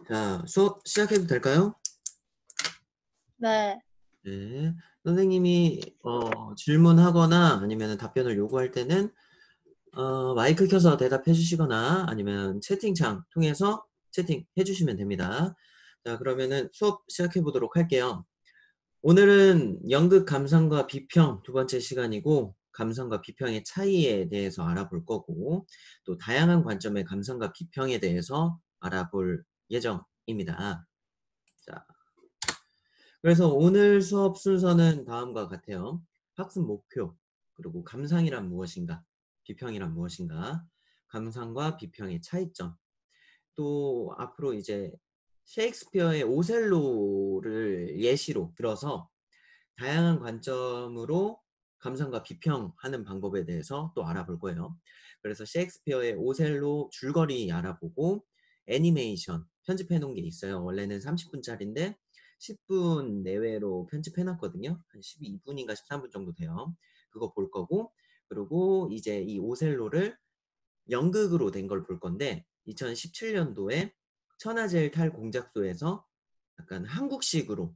자, 수업 시작해도 될까요? 네. 네. 선생님이 질문하거나 아니면 답변을 요구할 때는 마이크 켜서 대답해 주시거나 아니면 채팅창 통해서 채팅해 주시면 됩니다. 자, 그러면은 수업 시작해 보도록 할게요. 오늘은 연극 감상과 비평 두 번째 시간이고, 감상과 비평의 차이에 대해서 알아볼 거고, 또 다양한 관점의 감상과 비평에 대해서 알아볼 예정입니다. 자, 그래서 오늘 수업 순서는 다음과 같아요. 학습 목표, 그리고 감상이란 무엇인가, 비평이란 무엇인가, 감상과 비평의 차이점, 또 앞으로 이제 셰익스피어의 오셀로를 예시로 들어서 다양한 관점으로 감상과 비평하는 방법에 대해서 또 알아볼 거예요. 그래서 셰익스피어의 오셀로 줄거리 알아보고, 애니메이션 편집해 놓은 게 있어요. 원래는 30분짜리인데 10분 내외로 편집해 놨거든요. 한 12분인가 13분 정도 돼요. 그거 볼 거고, 그리고 이제 이 오셀로를 연극으로 된 걸 볼 건데, 2017년도에 천하제일 탈공작소에서 약간 한국식으로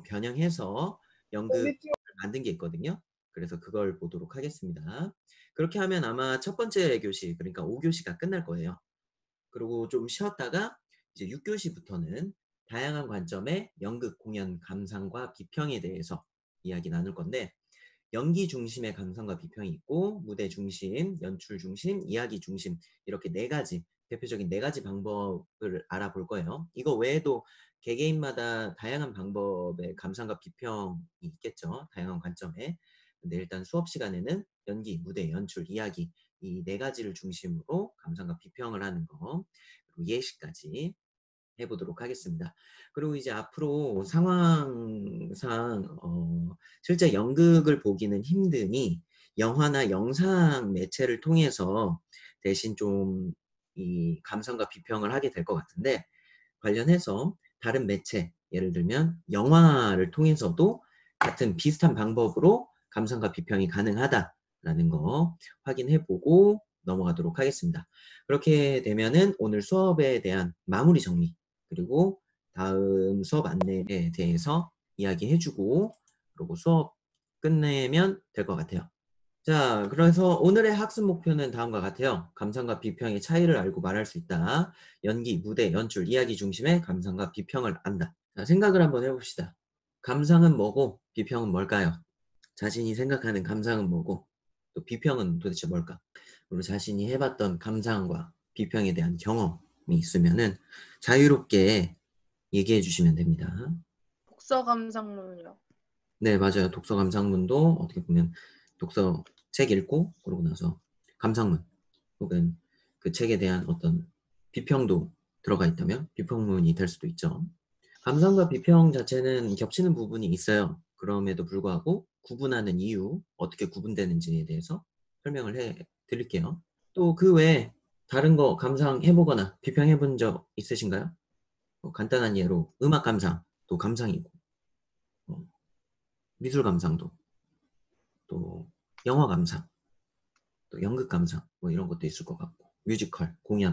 변형해서 연극을 만든 게 있거든요. 그래서 그걸 보도록 하겠습니다. 그렇게 하면 아마 첫 번째 교시, 그러니까 5교시가 끝날 거예요. 그리고 좀 쉬었다가 이제 6교시부터는 다양한 관점의 연극 공연 감상과 비평에 대해서 이야기 나눌 건데, 연기 중심의 감상과 비평이 있고, 무대 중심, 연출 중심, 이야기 중심, 이렇게 네 가지, 대표적인 네 가지 방법을 알아볼 거예요. 이거 외에도 개개인마다 다양한 방법의 감상과 비평이 있겠죠. 다양한 관점에. 근데 일단 수업 시간에는 연기, 무대, 연출, 이야기, 이 네 가지를 중심으로 감상과 비평을 하는 거, 그리고 예시까지 해보도록 하겠습니다. 그리고 이제 앞으로 상황상 실제 연극을 보기는 힘드니 영화나 영상 매체를 통해서 대신 좀 이 감상과 비평을 하게 될 것 같은데, 관련해서 다른 매체, 예를 들면 영화를 통해서도 같은 비슷한 방법으로 감상과 비평이 가능하다라는 거 확인해 보고 넘어가도록 하겠습니다. 그렇게 되면은 오늘 수업에 대한 마무리 정리, 그리고 다음 수업 안내에 대해서 이야기해 주고, 그리고 수업 끝내면 될 것 같아요. 자, 그래서 오늘의 학습 목표는 다음과 같아요. 감상과 비평의 차이를 알고 말할 수 있다. 연기, 무대, 연출, 이야기 중심의 감상과 비평을 안다. 자, 생각을 한번 해봅시다. 감상은 뭐고 비평은 뭘까요? 자신이 생각하는 감상은 뭐고 또 비평은 도대체 뭘까? 그리고 자신이 해봤던 감상과 비평에 대한 경험이 있으면은 자유롭게 얘기해 주시면 됩니다. 독서 감상문이요. 네, 맞아요. 독서 감상문도 어떻게 보면 독서 책 읽고 그러고 나서 감상문, 혹은 그 책에 대한 어떤 비평도 들어가 있다면 비평문이 될 수도 있죠. 감상과 비평 자체는 겹치는 부분이 있어요. 그럼에도 불구하고 구분하는 이유, 어떻게 구분되는지에 대해서 설명을 해 드릴게요. 또 그 외에 다른 거 감상해 보거나 비평해 본 적 있으신가요? 간단한 예로 음악 감상도 감상이고, 어, 미술 감상도, 또 영화 감상, 또 연극 감상, 뭐 이런 것도 있을 것 같고, 뮤지컬, 공연,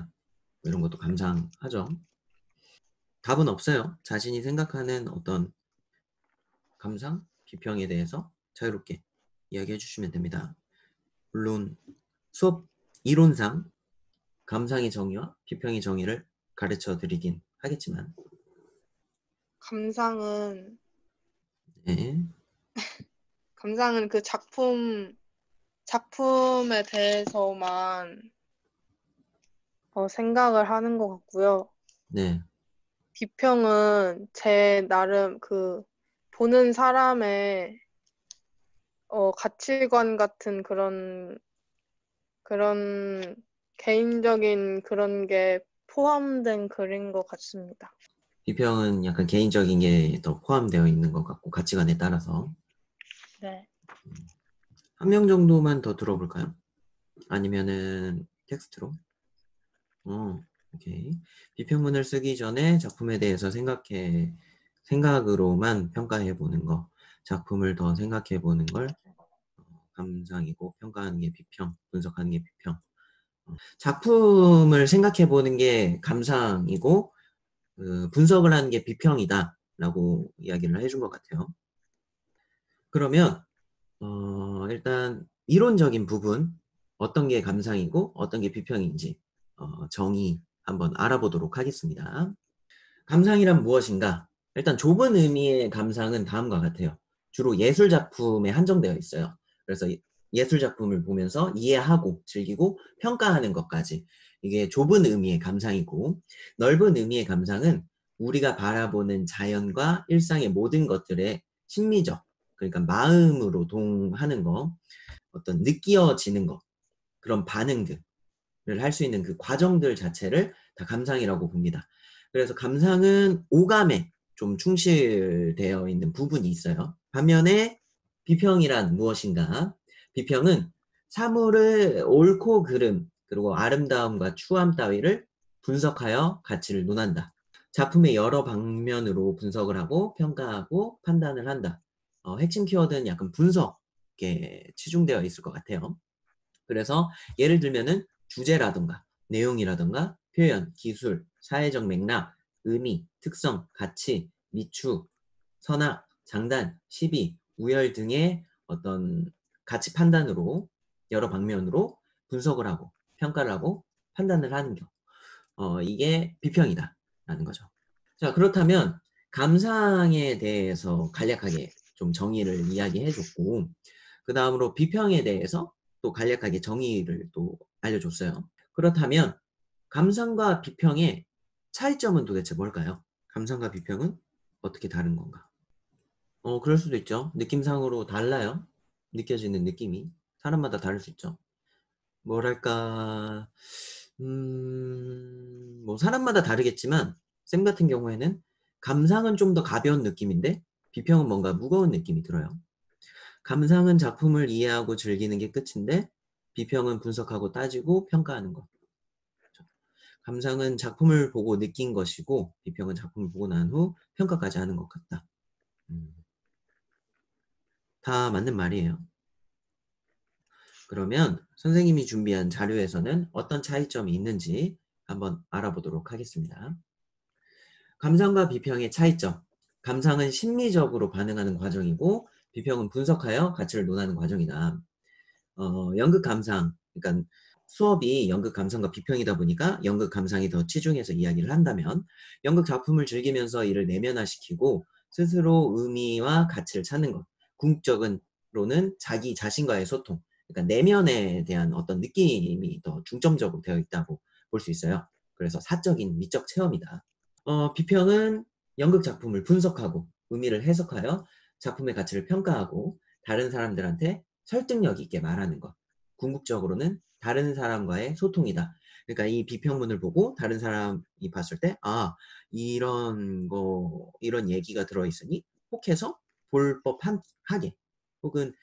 뭐 이런 것도 감상하죠. 답은 없어요. 자신이 생각하는 어떤 감상, 비평에 대해서 자유롭게 이야기해 주시면 됩니다. 물론 수업 이론상 감상의 정의와 비평의 정의를 가르쳐 드리긴 하겠지만, 감상은 네, 감상은 그 작품에 대해서만 생각을 하는 것 같고요. 네, 비평은 제 나름 그 보는 사람의 가치관 같은 그런 개인적인 그런 게 포함된 글인 것 같습니다. 비평은 약간 개인적인 게 더 포함되어 있는 것 같고, 가치관에 따라서. 네. 한 명 정도만 더 들어볼까요? 아니면은 텍스트로? 오케이. 비평문을 쓰기 전에 작품에 대해서 생각으로만 평가해 보는 거, 작품을 더 생각해 보는 걸 감상이고, 평가하는 게 비평, 분석하는 게 비평. 작품을 생각해 보는 게 감상이고, 그 분석을 하는 게 비평이다라고 이야기를 해준 것 같아요. 그러면 일단 이론적인 부분, 어떤 게 감상이고 어떤 게 비평인지 정의 한번 알아보도록 하겠습니다. 감상이란 무엇인가? 일단 좁은 의미의 감상은 다음과 같아요. 주로 예술 작품에 한정되어 있어요. 그래서 예술 작품을 보면서 이해하고 즐기고 평가하는 것까지, 이게 좁은 의미의 감상이고, 넓은 의미의 감상은 우리가 바라보는 자연과 일상의 모든 것들의 심미적, 그러니까 마음으로 동하는 거, 어떤 느껴지는 거, 그런 반응들을 할 수 있는 그 과정들 자체를 다 감상이라고 봅니다. 그래서 감상은 오감에 좀 충실되어 있는 부분이 있어요. 반면에 비평이란 무엇인가? 비평은 사물의 옳고 그름, 그리고 아름다움과 추함 따위를 분석하여 가치를 논한다. 작품의 여러 방면으로 분석을 하고 평가하고 판단을 한다. 핵심 키워드는 약간 분석에 치중되어 있을 것 같아요. 그래서 예를 들면은 주제라든가 내용이라든가 표현, 기술, 사회적 맥락, 의미, 특성, 가치, 미축, 선악, 장단, 시비, 우열 등의 어떤 가치 판단으로 여러 방면으로 분석을 하고 평가를 하고 판단을 하는 경. 이게 비평이다라는 거죠. 자, 그렇다면 감상에 대해서 간략하게 좀 정의를 이야기해 줬고, 그 다음으로 비평에 대해서 또 간략하게 정의를 또 알려줬어요. 그렇다면 감상과 비평의 차이점은 도대체 뭘까요? 감상과 비평은 어떻게 다른 건가? 그럴 수도 있죠. 느낌상으로 달라요. 느껴지는 느낌이. 사람마다 다를 수 있죠. 뭐랄까, 뭐 사람마다 다르겠지만, 쌤 같은 경우에는 감상은 좀 더 가벼운 느낌인데, 비평은 뭔가 무거운 느낌이 들어요. 감상은 작품을 이해하고 즐기는 게 끝인데, 비평은 분석하고 따지고 평가하는 것. 그렇죠. 감상은 작품을 보고 느낀 것이고, 비평은 작품을 보고 난 후 평가까지 하는 것 같다. 다 맞는 말이에요. 그러면 선생님이 준비한 자료에서는 어떤 차이점이 있는지 한번 알아보도록 하겠습니다. 감상과 비평의 차이점. 감상은 심미적으로 반응하는 과정이고, 비평은 분석하여 가치를 논하는 과정이다. 연극 감상, 그러니까 수업이 연극 감상과 비평이다 보니까 연극 감상이 더 치중해서 이야기를 한다면, 연극 작품을 즐기면서 이를 내면화시키고 스스로 의미와 가치를 찾는 것. 궁극적으로는 자기 자신과의 소통, 그러니까 내면에 대한 어떤 느낌이 더 중점적으로 되어 있다고 볼 수 있어요. 그래서 사적인 미적 체험이다. 비평은 연극 작품을 분석하고 의미를 해석하여 작품의 가치를 평가하고 다른 사람들한테 설득력 있게 말하는 것. 궁극적으로는 다른 사람과의 소통이다. 그러니까 이 비평문을 보고 다른 사람이 봤을 때, 아, 이런 얘기가 들어있으니 혹해서 볼 법하게, 혹은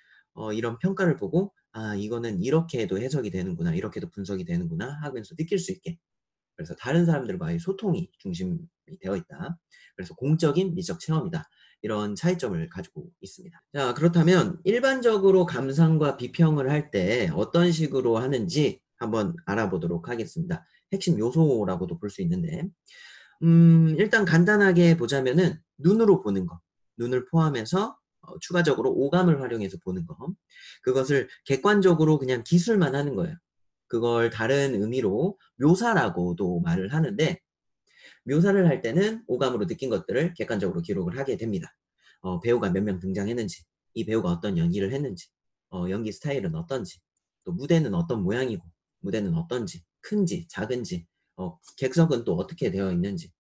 이런 평가를 보고, 아, 이거는 이렇게도 해석이 되는구나, 이렇게도 분석이 되는구나 하면서 느낄 수 있게. 그래서 다른 사람들과의 소통이 중심이 되어 있다. 그래서 공적인 미적 체험이다. 이런 차이점을 가지고 있습니다. 자, 그렇다면 일반적으로 감상과 비평을 할 때 어떤 식으로 하는지 한번 알아보도록 하겠습니다. 핵심 요소라고도 볼 수 있는데, 일단 간단하게 보자면은 눈으로 보는 거, 눈을 포함해서 추가적으로 오감을 활용해서 보는 거, 그것을 객관적으로 그냥 기술만 하는 거예요. 그걸 다른 의미로 묘사라고도 말을 하는데, 묘사를 할 때는 오감으로 느낀 것들을 객관적으로 기록을 하게 됩니다. 배우가 몇 명 등장했는지, 이 배우가 어떤 연기를 했는지, 연기 스타일은 어떤지, 또 무대는 어떤 모양이고, 무대는 어떤지, 큰지, 작은지, 객석은 또 어떻게 되어 있는지,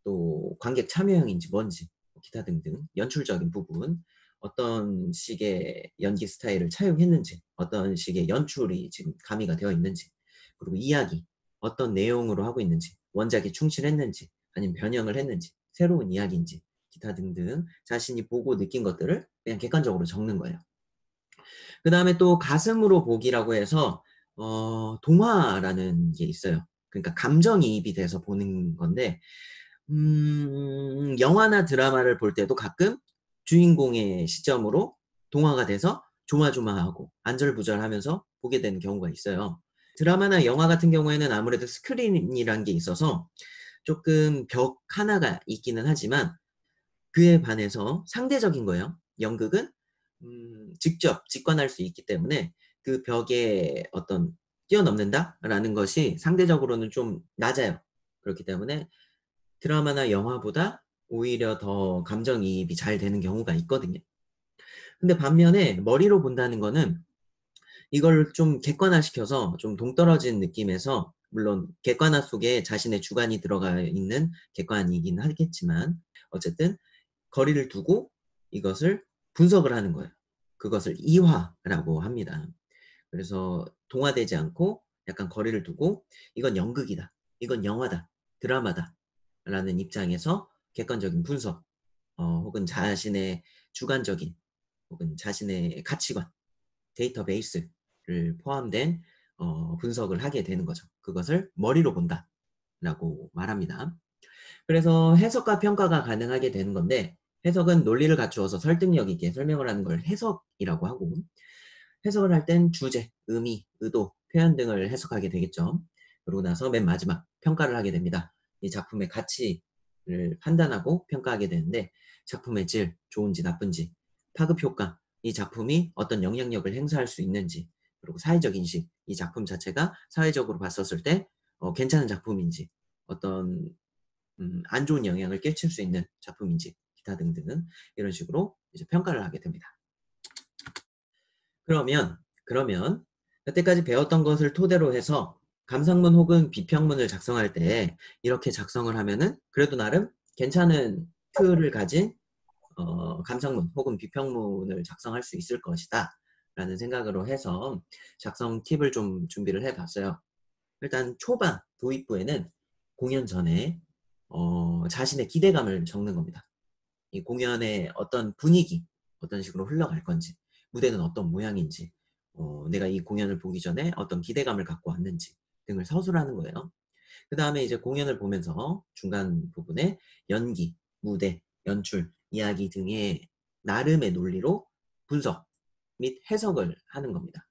또 관객 참여형인지 뭔지, 기타 등등 연출적인 부분, 어떤 식의 연기 스타일을 차용했는지, 어떤 식의 연출이 지금 가미가 되어 있는지, 그리고 이야기, 어떤 내용으로 하고 있는지, 원작에 충실했는지, 아니면 변형을 했는지, 새로운 이야기인지, 기타 등등 자신이 보고 느낀 것들을 그냥 객관적으로 적는 거예요. 그 다음에 또 가슴으로 보기라고 해서 동화라는 게 있어요. 그러니까 감정이입이 돼서 보는 건데, 영화나 드라마를 볼 때도 가끔 주인공의 시점으로 동화가 돼서 조마조마하고 안절부절하면서 보게 되는 경우가 있어요. 드라마나 영화 같은 경우에는 아무래도 스크린이란 게 있어서 조금 벽 하나가 있기는 하지만 그에 반해서 상대적인 거예요. 연극은 직접 직관할 수 있기 때문에 그 벽에 어떤 뛰어넘는다라는 것이 상대적으로는 좀 낮아요. 그렇기 때문에 드라마나 영화보다 오히려 더 감정이입이 잘 되는 경우가 있거든요. 근데 반면에 머리로 본다는 거는 이걸 좀 객관화시켜서 좀 동떨어진 느낌에서, 물론 객관화 속에 자신의 주관이 들어가 있는 객관이긴 하겠지만 어쨌든 거리를 두고 이것을 분석을 하는 거예요. 그것을 이화라고 합니다. 그래서 동화되지 않고 약간 거리를 두고 이건 연극이다, 이건 영화다, 드라마다 라는 입장에서 객관적인 분석, 혹은 자신의 주관적인 혹은 자신의 가치관, 데이터베이스를 포함된 분석을 하게 되는 거죠. 그것을 머리로 본다라고 말합니다. 그래서 해석과 평가가 가능하게 되는 건데, 해석은 논리를 갖추어서 설득력 있게 설명을 하는 걸 해석이라고 하고, 해석을 할 땐 주제, 의미, 의도, 표현 등을 해석하게 되겠죠. 그러고 나서 맨 마지막 평가를 하게 됩니다. 이 작품의 가치를 판단하고 평가하게 되는데, 작품의 질, 좋은지 나쁜지, 파급 효과, 이 작품이 어떤 영향력을 행사할 수 있는지, 그리고 사회적 인식, 이 작품 자체가 사회적으로 봤었을 때 괜찮은 작품인지, 어떤 안 좋은 영향을 끼칠 수 있는 작품인지, 기타 등등 이런 식으로 이제 평가를 하게 됩니다. 그러면 여태까지 배웠던 것을 토대로 해서 감상문 혹은 비평문을 작성할 때 이렇게 작성을 하면은 그래도 나름 괜찮은 틀을 가진 감상문 혹은 비평문을 작성할 수 있을 것이다 라는 생각으로 해서 작성 팁을 좀 준비를 해봤어요. 일단 초반 도입부에는 공연 전에 자신의 기대감을 적는 겁니다. 이 공연의 어떤 분위기, 어떤 식으로 흘러갈 건지, 무대는 어떤 모양인지, 내가 이 공연을 보기 전에 어떤 기대감을 갖고 왔는지 등을 서술하는 거예요. 그 다음에 이제 공연을 보면서 중간 부분에 연기, 무대, 연출, 이야기 등의 나름의 논리로 분석 및 해석을 하는 겁니다.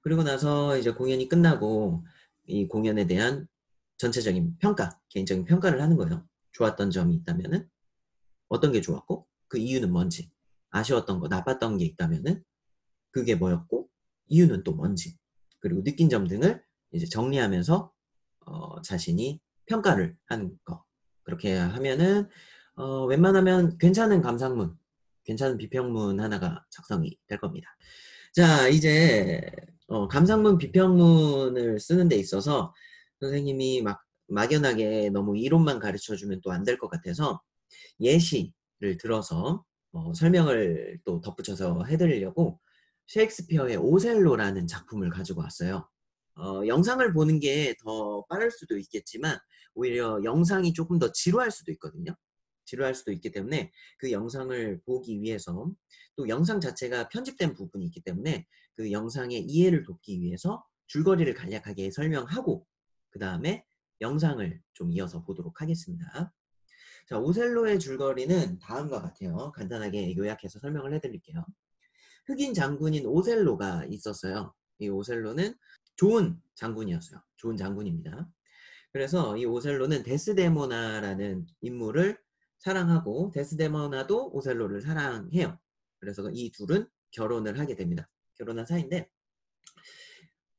그리고 나서 이제 공연이 끝나고 이 공연에 대한 전체적인 평가, 개인적인 평가를 하는 거예요. 좋았던 점이 있다면은 어떤 게 좋았고 그 이유는 뭔지, 아쉬웠던 거, 나빴던 게 있다면은 그게 뭐였고 이유는 또 뭔지, 그리고 느낀 점 등을 이제 정리하면서 자신이 평가를 하는 거. 그렇게 하면은 웬만하면 괜찮은 감상문, 괜찮은 비평문 하나가 작성이 될 겁니다. 자, 이제 감상문 비평문을 쓰는 데 있어서 선생님이 막 막연하게 너무 이론만 가르쳐주면 또 안 될 것 같아서 예시를 들어서 설명을 또 덧붙여서 해드리려고 셰익스피어의 오셀로라는 작품을 가지고 왔어요. 영상을 보는 게 더 빠를 수도 있겠지만 오히려 영상이 조금 더 지루할 수도 있거든요. 지루할 수도 있기 때문에 그 영상을 보기 위해서, 또 영상 자체가 편집된 부분이 있기 때문에 그 영상의 이해를 돕기 위해서 줄거리를 간략하게 설명하고 그 다음에 영상을 좀 이어서 보도록 하겠습니다. 자, 오셀로의 줄거리는 다음과 같아요. 간단하게 요약해서 설명을 해드릴게요. 흑인 장군인 오셀로가 있었어요. 이 오셀로는 좋은 장군이었어요. 좋은 장군입니다. 그래서 이 오셀로는 데스데모나라는 인물을 사랑하고 데스데모나도 오셀로를 사랑해요. 그래서 이 둘은 결혼을 하게 됩니다. 결혼한 사이인데,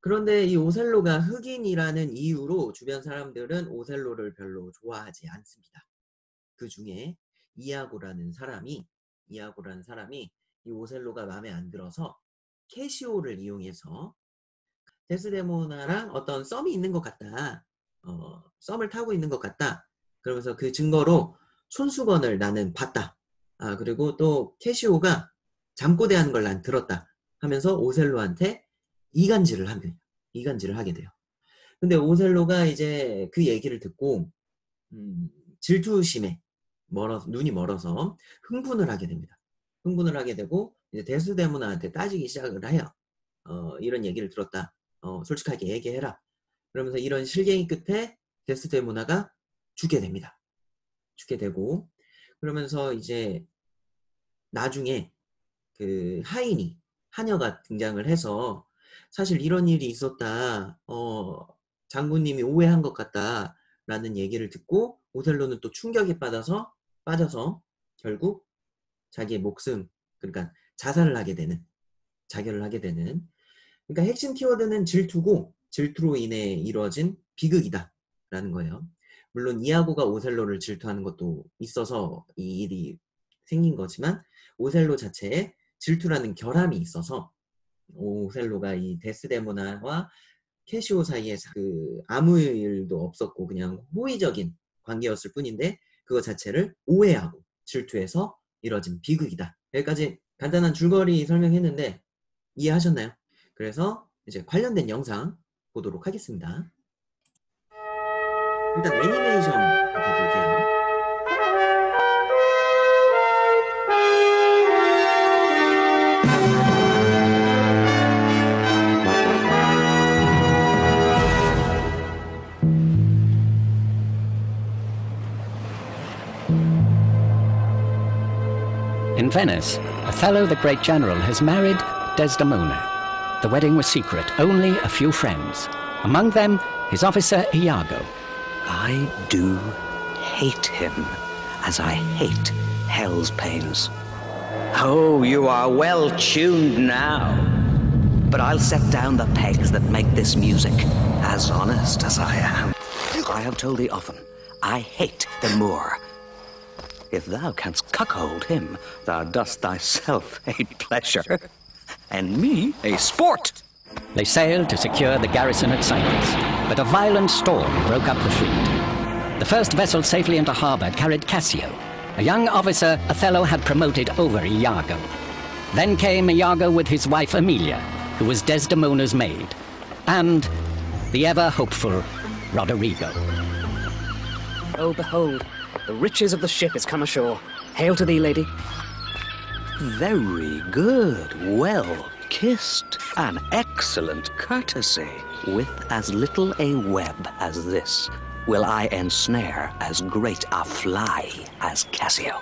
그런데 이 오셀로가 흑인이라는 이유로 주변 사람들은 오셀로를 별로 좋아하지 않습니다. 그 중에 이아고라는 사람이 이 오셀로가 마음에 안 들어서 캐시오를 이용해서 데스데모나랑 어떤 썸이 있는 것 같다. 썸을 타고 있는 것 같다. 그러면서 그 증거로 손수건을 나는 봤다. 그리고 또 캐시오가 잠꼬대하는 걸 난 들었다. 하면서 오셀로한테 이간질을 하게 돼요. 근데 오셀로가 이제 그 얘기를 듣고 질투심에 눈이 멀어서 흥분을 하게 됩니다. 흥분을 하게 되고 이제 데스데모나한테 따지기 시작을 해요. 이런 얘기를 들었다. 솔직하게 얘기해라. 그러면서 이런 실갱이 끝에 데스데모나가 죽게 됩니다. 죽게 되고, 그러면서 이제 나중에 그 하녀가 등장을 해서 사실 이런 일이 있었다. 장군님이 오해한 것 같다. 라는 얘기를 듣고 오셀로는 또 충격에 빠져서 결국 자기의 목숨, 그러니까 자살을 하게 되는, 자결을 하게 되는. 그러니까 핵심 키워드는 질투고 질투로 인해 이루어진 비극이다 라는 거예요. 물론 이아고가 오셀로를 질투하는 것도 있어서 이 일이 생긴 거지만 오셀로 자체에 질투라는 결함이 있어서 오셀로가 이 데스데모나와 캐시오 사이에 그 아무 일도 없었고 그냥 호의적인 관계였을 뿐인데 그거 자체를 오해하고 질투해서 이뤄진 비극이다. 여기까지 간단한 줄거리 설명했는데 이해하셨나요? 그래서 이제 관련된 영상 보도록 하겠습니다. 일단 애니메이션부터 볼게요. In Venice, Othello the great general has married Desdemona. The wedding was secret, only a few friends. Among them, his officer Iago. I do hate him, as I hate hell's pains. Oh, you are well tuned now. But I'll set down the pegs that make this music, as honest as I am. I have told thee often, I hate the Moor. If thou canst cuckold him, thou dost thyself a pleasure, and me a sport. They sailed to secure the garrison at Cyprus, but a violent storm broke up the fleet. The first vessel safely into harbour carried Cassio, a young officer Othello had promoted over Iago. Then came Iago with his wife Emilia, who was Desdemona's maid, and the ever-hopeful Roderigo. Oh, behold, the riches of the ship is come ashore. Hail to thee, lady. Very good, well kissed, an excellent courtesy. With as little a web as this, will I ensnare as great a fly as Cassio.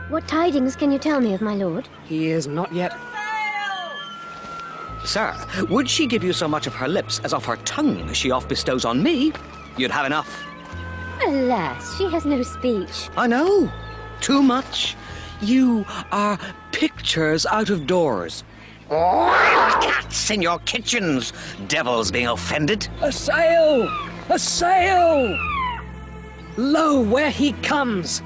What tidings can you tell me of my lord? He is not yet... Sir, would she give you so much of her lips as of her tongue she oft bestows on me, you'd have enough. Alas, she has no speech. I know. Too much. You are pictures out of doors. Wild cats in your kitchens, devils being offended. A sail! A sail! Lo, where he comes!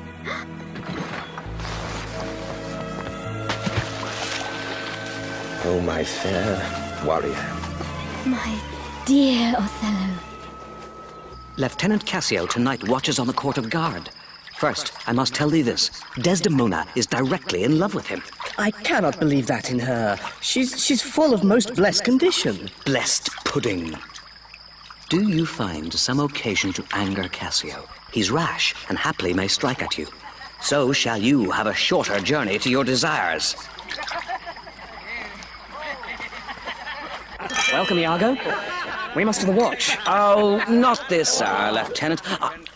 Oh, my fair warrior. My dear Othello. Lieutenant Cassio tonight watches on the court of guard. First, I must tell thee this. Desdemona is directly in love with him. I cannot believe that in her. She's full of most blessed condition. Blessed pudding. Do you find some occasion to anger Cassio? He's rash and haply may strike at you. So shall you have a shorter journey to your desires. Welcome, Iago. We must to the watch. Oh, not this hour, Lieutenant.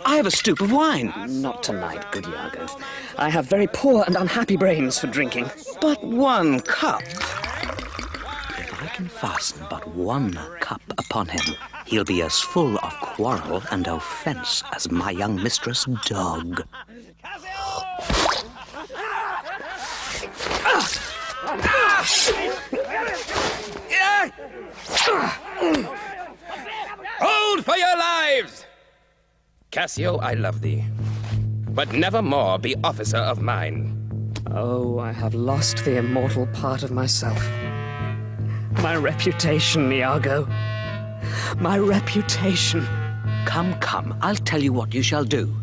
I have a stoup of wine. Not tonight, good Iago. I have very poor and unhappy brains for drinking. But one cup. If I can fasten but one cup upon him, he'll be as full of quarrel and offence as my young mistress' dog. Hold for your lives! Cassio, I love thee, but never more be officer of mine. Oh, I have lost the immortal part of myself. My reputation, Iago. My reputation. Come, come, I'll tell you what you shall do.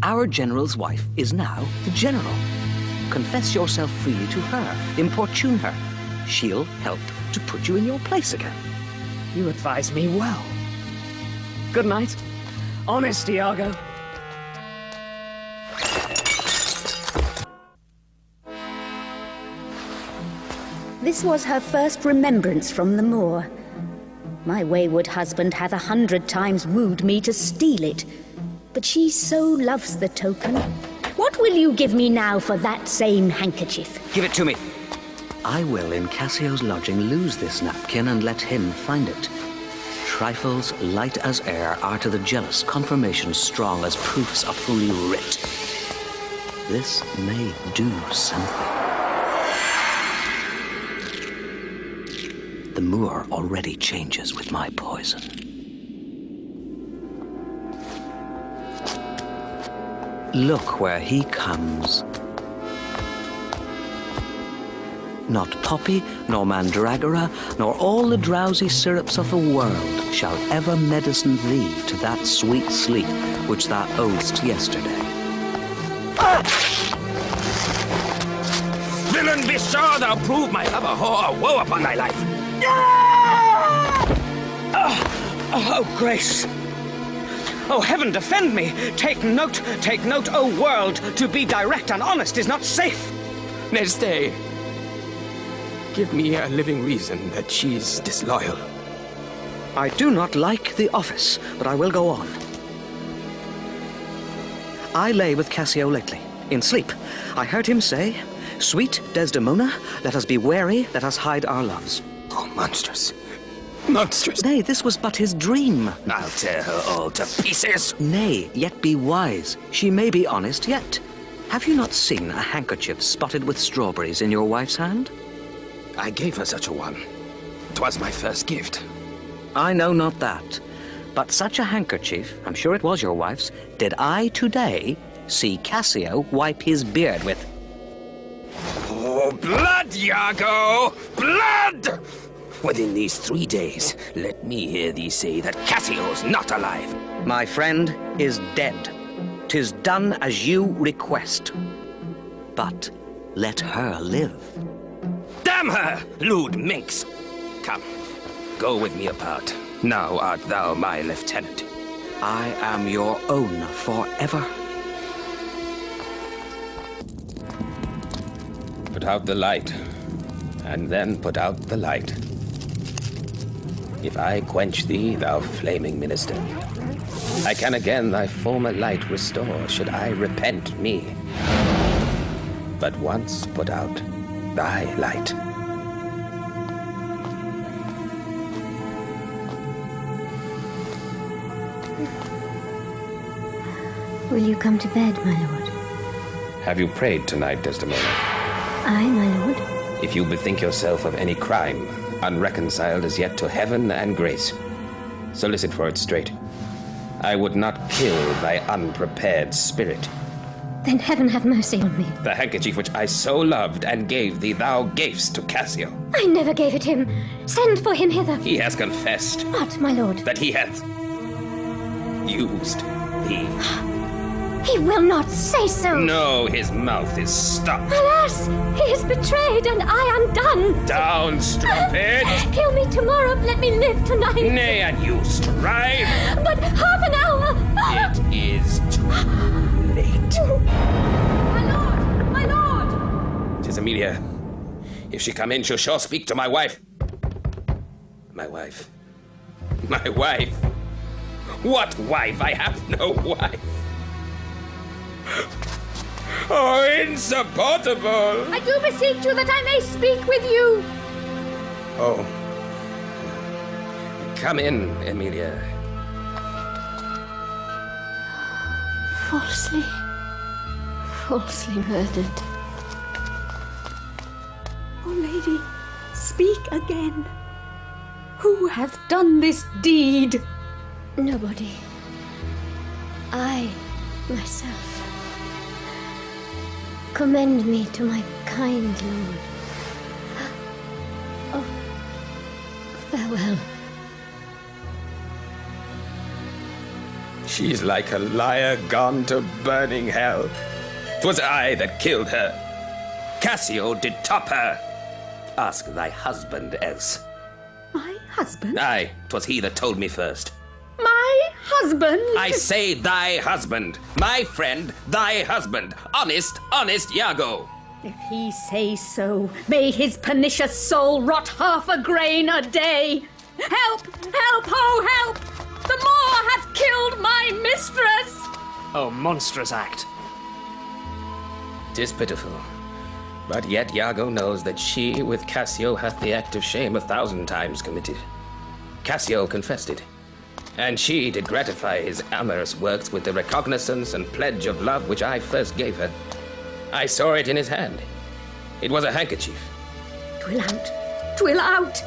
Our general's wife is now the general. Confess yourself freely to her, importune her. She'll help to put you in your place again. You advise me well. Good night. Honest, Iago. This was her first remembrance from the moor. My wayward husband hath 100 times wooed me to steal it, but she so loves the token. What will you give me now for that same handkerchief? Give it to me. I will, in Cassio's lodging, lose this napkin and let him find it. trifles light as air are to the jealous confirmations strong as proofs of Holy Writ. This may do something. The moor already changes with my poison. Look where he comes. Not poppy, nor mandragora, nor all the drowsy syrups of the world shall ever medicine thee to that sweet sleep which thou owedst yesterday. Villain, be sure thou prove my love a whore. Woe upon thy life. Oh, Grace! Oh, heaven defend me! Take note, O world! To be direct and honest is not safe! Nay, stay. Give me a living reason that she's disloyal. I do not like the office, but I will go on. I lay with Cassio lately, in sleep. I heard him say, "Sweet Desdemona, let us be wary, let us hide our loves." Oh, monstrous. Monstrous. Nay, this was but his dream. I'll tear her all to pieces. Nay, yet be wise. She may be honest yet. Have you not seen a handkerchief spotted with strawberries in your wife's hand? I gave her such a one. 'Twas my first gift. I know not that. But such a handkerchief, I'm sure it was your wife's, did I today see Cassio wipe his beard with. Oh, blood, Iago! Blood! Within these 3 days, let me hear thee say that Cassio's not alive. My friend is dead. 'Tis done as you request. But let her live. Damn her, lewd minx! Come, go with me apart. Now art thou my lieutenant. I am your own forever. Put out the light, and then put out the light. If I quench thee, thou flaming minister, I can again thy former light restore, should I repent me. But once put out thy light. Will you come to bed, my lord? Have you prayed tonight, Desdemona? Aye, my lord. If you bethink yourself of any crime, unreconciled as yet to heaven and grace, solicit for it straight. I would not kill thy unprepared spirit. Then heaven have mercy on me. The handkerchief which I so loved and gave thee, thou gavest to Cassio. I never gave it him. Send for him hither. He has confessed. What, my lord? That he hath used thee. He will not say so. No, his mouth is stopped. Alas, he is betrayed and I am done. Down, strumpet! Kill me tomorrow, let me live tonight. Nay, and you strive. But half an hour. It is too late. My lord, my lord. 'Tis Emilia. If she come in, she'll sure speak to my wife. My wife. My wife. What wife? I have no wife. Oh, insupportable! I do beseech you that I may speak with you. Oh. Come in, Emilia. Falsely murdered. Oh, lady, speak again. Who hath done this deed? Nobody. I, myself. Commend me to my kind lord. Oh, farewell. She's like a liar gone to burning hell. 'Twas I that killed her. Cassio did top her. Ask thy husband else. My husband? Aye, 'twas he that told me first. My husband? I say thy husband. My friend, thy husband. Honest Iago. If he say so, may his pernicious soul rot half a grain a day. Help! Help! Oh, help! The Moor hath killed my mistress! Oh, monstrous act. 'Tis pitiful. But yet Iago knows that she with Cassio hath the act of shame 1,000 times committed. Cassio confessed it. And she did gratify his amorous works with the recognizance and pledge of love which I first gave her. I saw it in his hand. It was a handkerchief. 'Twill out! 'Twill out!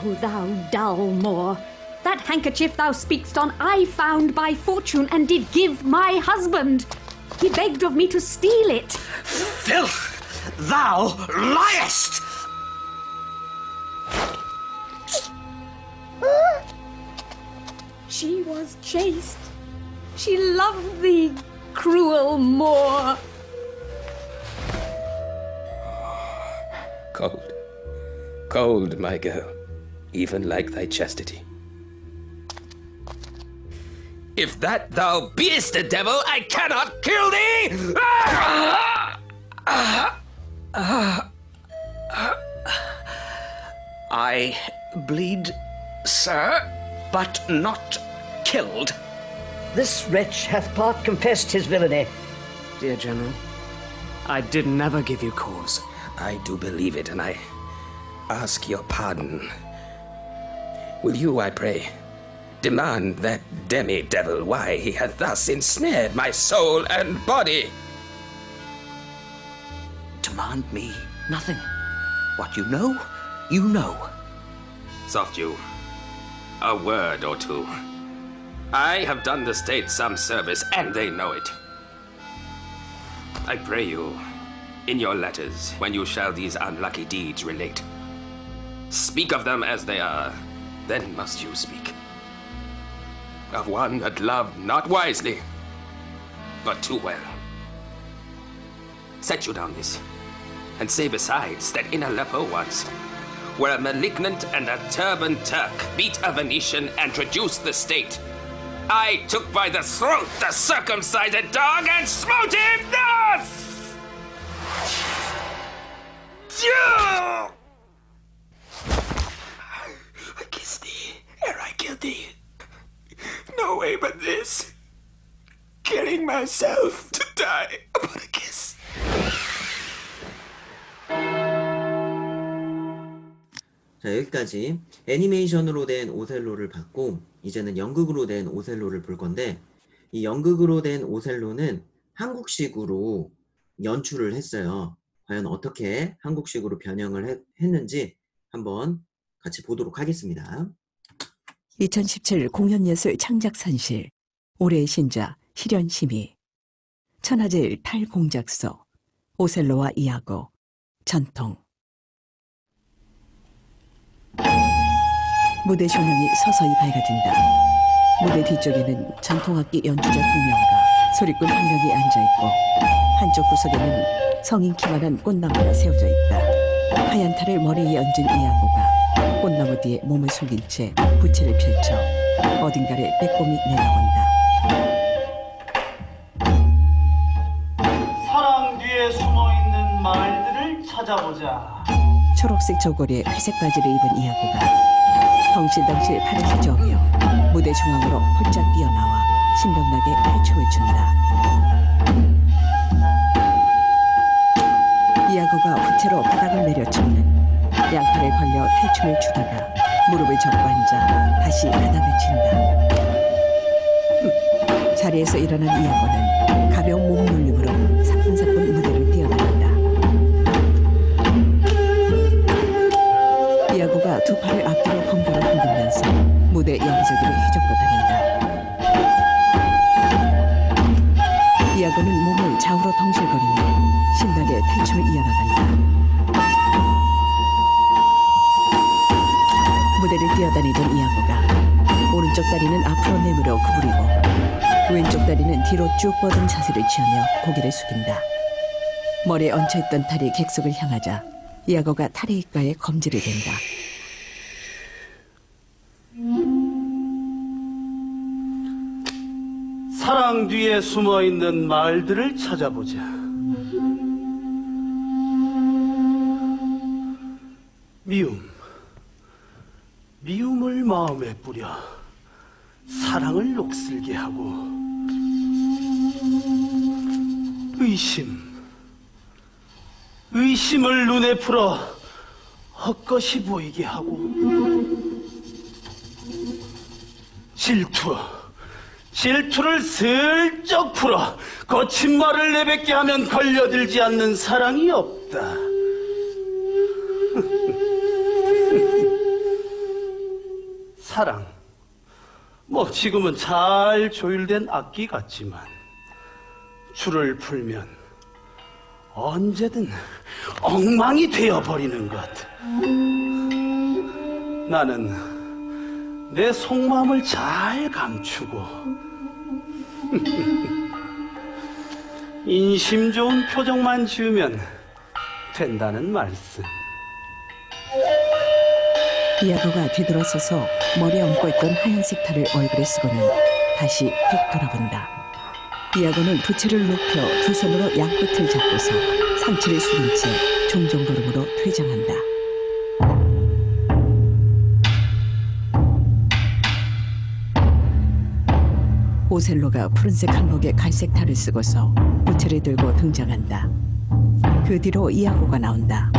O thou dull Moor! That handkerchief thou speak'st on I found by fortune and did give my husband. He begged of me to steal it. Filth! Thou liest! She was chaste. She loved thee, cruel Moor. Cold. Cold, my girl. Even like thy chastity. If that thou beest a devil, I cannot kill thee! I bleed, sir, but not killed. This wretch hath part confessed his villainy. Dear General, I did never give you cause. I do believe it, and I ask your pardon. Will you, I pray, demand that demi-devil why he hath thus ensnared my soul and body? Demand me nothing. What you know, you know. Soft you. A word or two. I have done the state some service, and they know it. I pray you, in your letters, when you shall these unlucky deeds relate, speak of them as they are, then must you speak. Of one that loved not wisely, but too well. Set you down this, and say besides that in Aleppo once, where a malignant and a turbaned Turk beat a Venetian and traduced the state, I took by the throat the circumcised dog and smote him thus! I kissed thee ere I killed thee. No way but this. Killing myself to die upon a kiss. 자, 여기까지 애니메이션으로 된 오셀로를 봤고, 이제는 연극으로 된 오셀로를 볼 건데, 이 연극으로 된 오셀로는 한국식으로 연출을 했어요. 과연 어떻게 한국식으로 변형을 했는지 한번 같이 보도록 하겠습니다. 2017 공연예술 창작선실 올해의 신작 희련심이 천하제일 탈공작소 오셀로와 이아고 전통 무대 조명이 서서히 밝아진다. 무대 뒤쪽에는 전통악기 연주자 2명과 소리꾼 1명이 앉아있고 한쪽 구석에는 성인 키만한 꽃나무가 세워져 있다. 하얀 탈을 머리에 얹은 이아고가 꽃나무 뒤에 몸을 숨긴 채 부채를 펼쳐 어딘가를 빼꼼히 내다본다. 사랑 뒤에 숨어있는 말들을 찾아보자. 초록색 저고리에 회색 바지를 입은 이아고가 덩실덩실 팔을 휘저으며 무대 중앙으로 훌쩍 뛰어나와 신명나게 탈춤을 춘다. 이아고가 부채로 바닥을 내려치는 양팔을 벌려 탈춤을 추다가 무릎을 접고 앉아 다시 바닥을 친다. 자리에서 일어난 이아고는 가벼운 몸놀림으로 사뿐사뿐 무대를 뛰어나간다. 이아고가 두 팔을 앞뒤로 번갈아 흔들면서 무대 여기저기를 휘젓고 다닌다. 이아고는 몸을 좌우로 덩실거리며 신나게 탈춤을 이어나간다. 무대를 뛰어다니던 이아고가 오른쪽 다리는 앞으로 내밀어 구부리고 왼쪽 다리는 뒤로 쭉 뻗은 자세를 취하며 고개를 숙인다. 머리에 얹혀있던 탈이 객석을 향하자 이아고가 탈의 입가에 검지를 댄다. 사랑 뒤에 숨어있는 말들을 찾아보자. 미움을 마음에 뿌려 사랑을 녹슬게 하고, 의심을 눈에 풀어 헛것이 보이게 하고, 질투를 슬쩍 풀어 거친 말을 내뱉게 하면 걸려들지 않는 사랑이 없다. 사랑, 뭐 지금은 잘 조율된 악기 같지만 줄을 풀면 언제든 엉망이 되어버리는 것. 나는 내 속마음을 잘 감추고 인심 좋은 표정만 지으면 된다는 말씀. 이아고가 뒤돌아서서 머리에 얹고 있던 하얀색 탈을 얼굴에 쓰고는 다시 휙 돌아본다. 이아고는 부채를 높여 두 손으로 양끝을 잡고서 상체를 숙인 채 종종 걸음으로 퇴장한다. 오셀로가 푸른색 한복에 갈색 탈을 쓰고서 부채를 들고 등장한다. 그 뒤로 이아고가 나온다.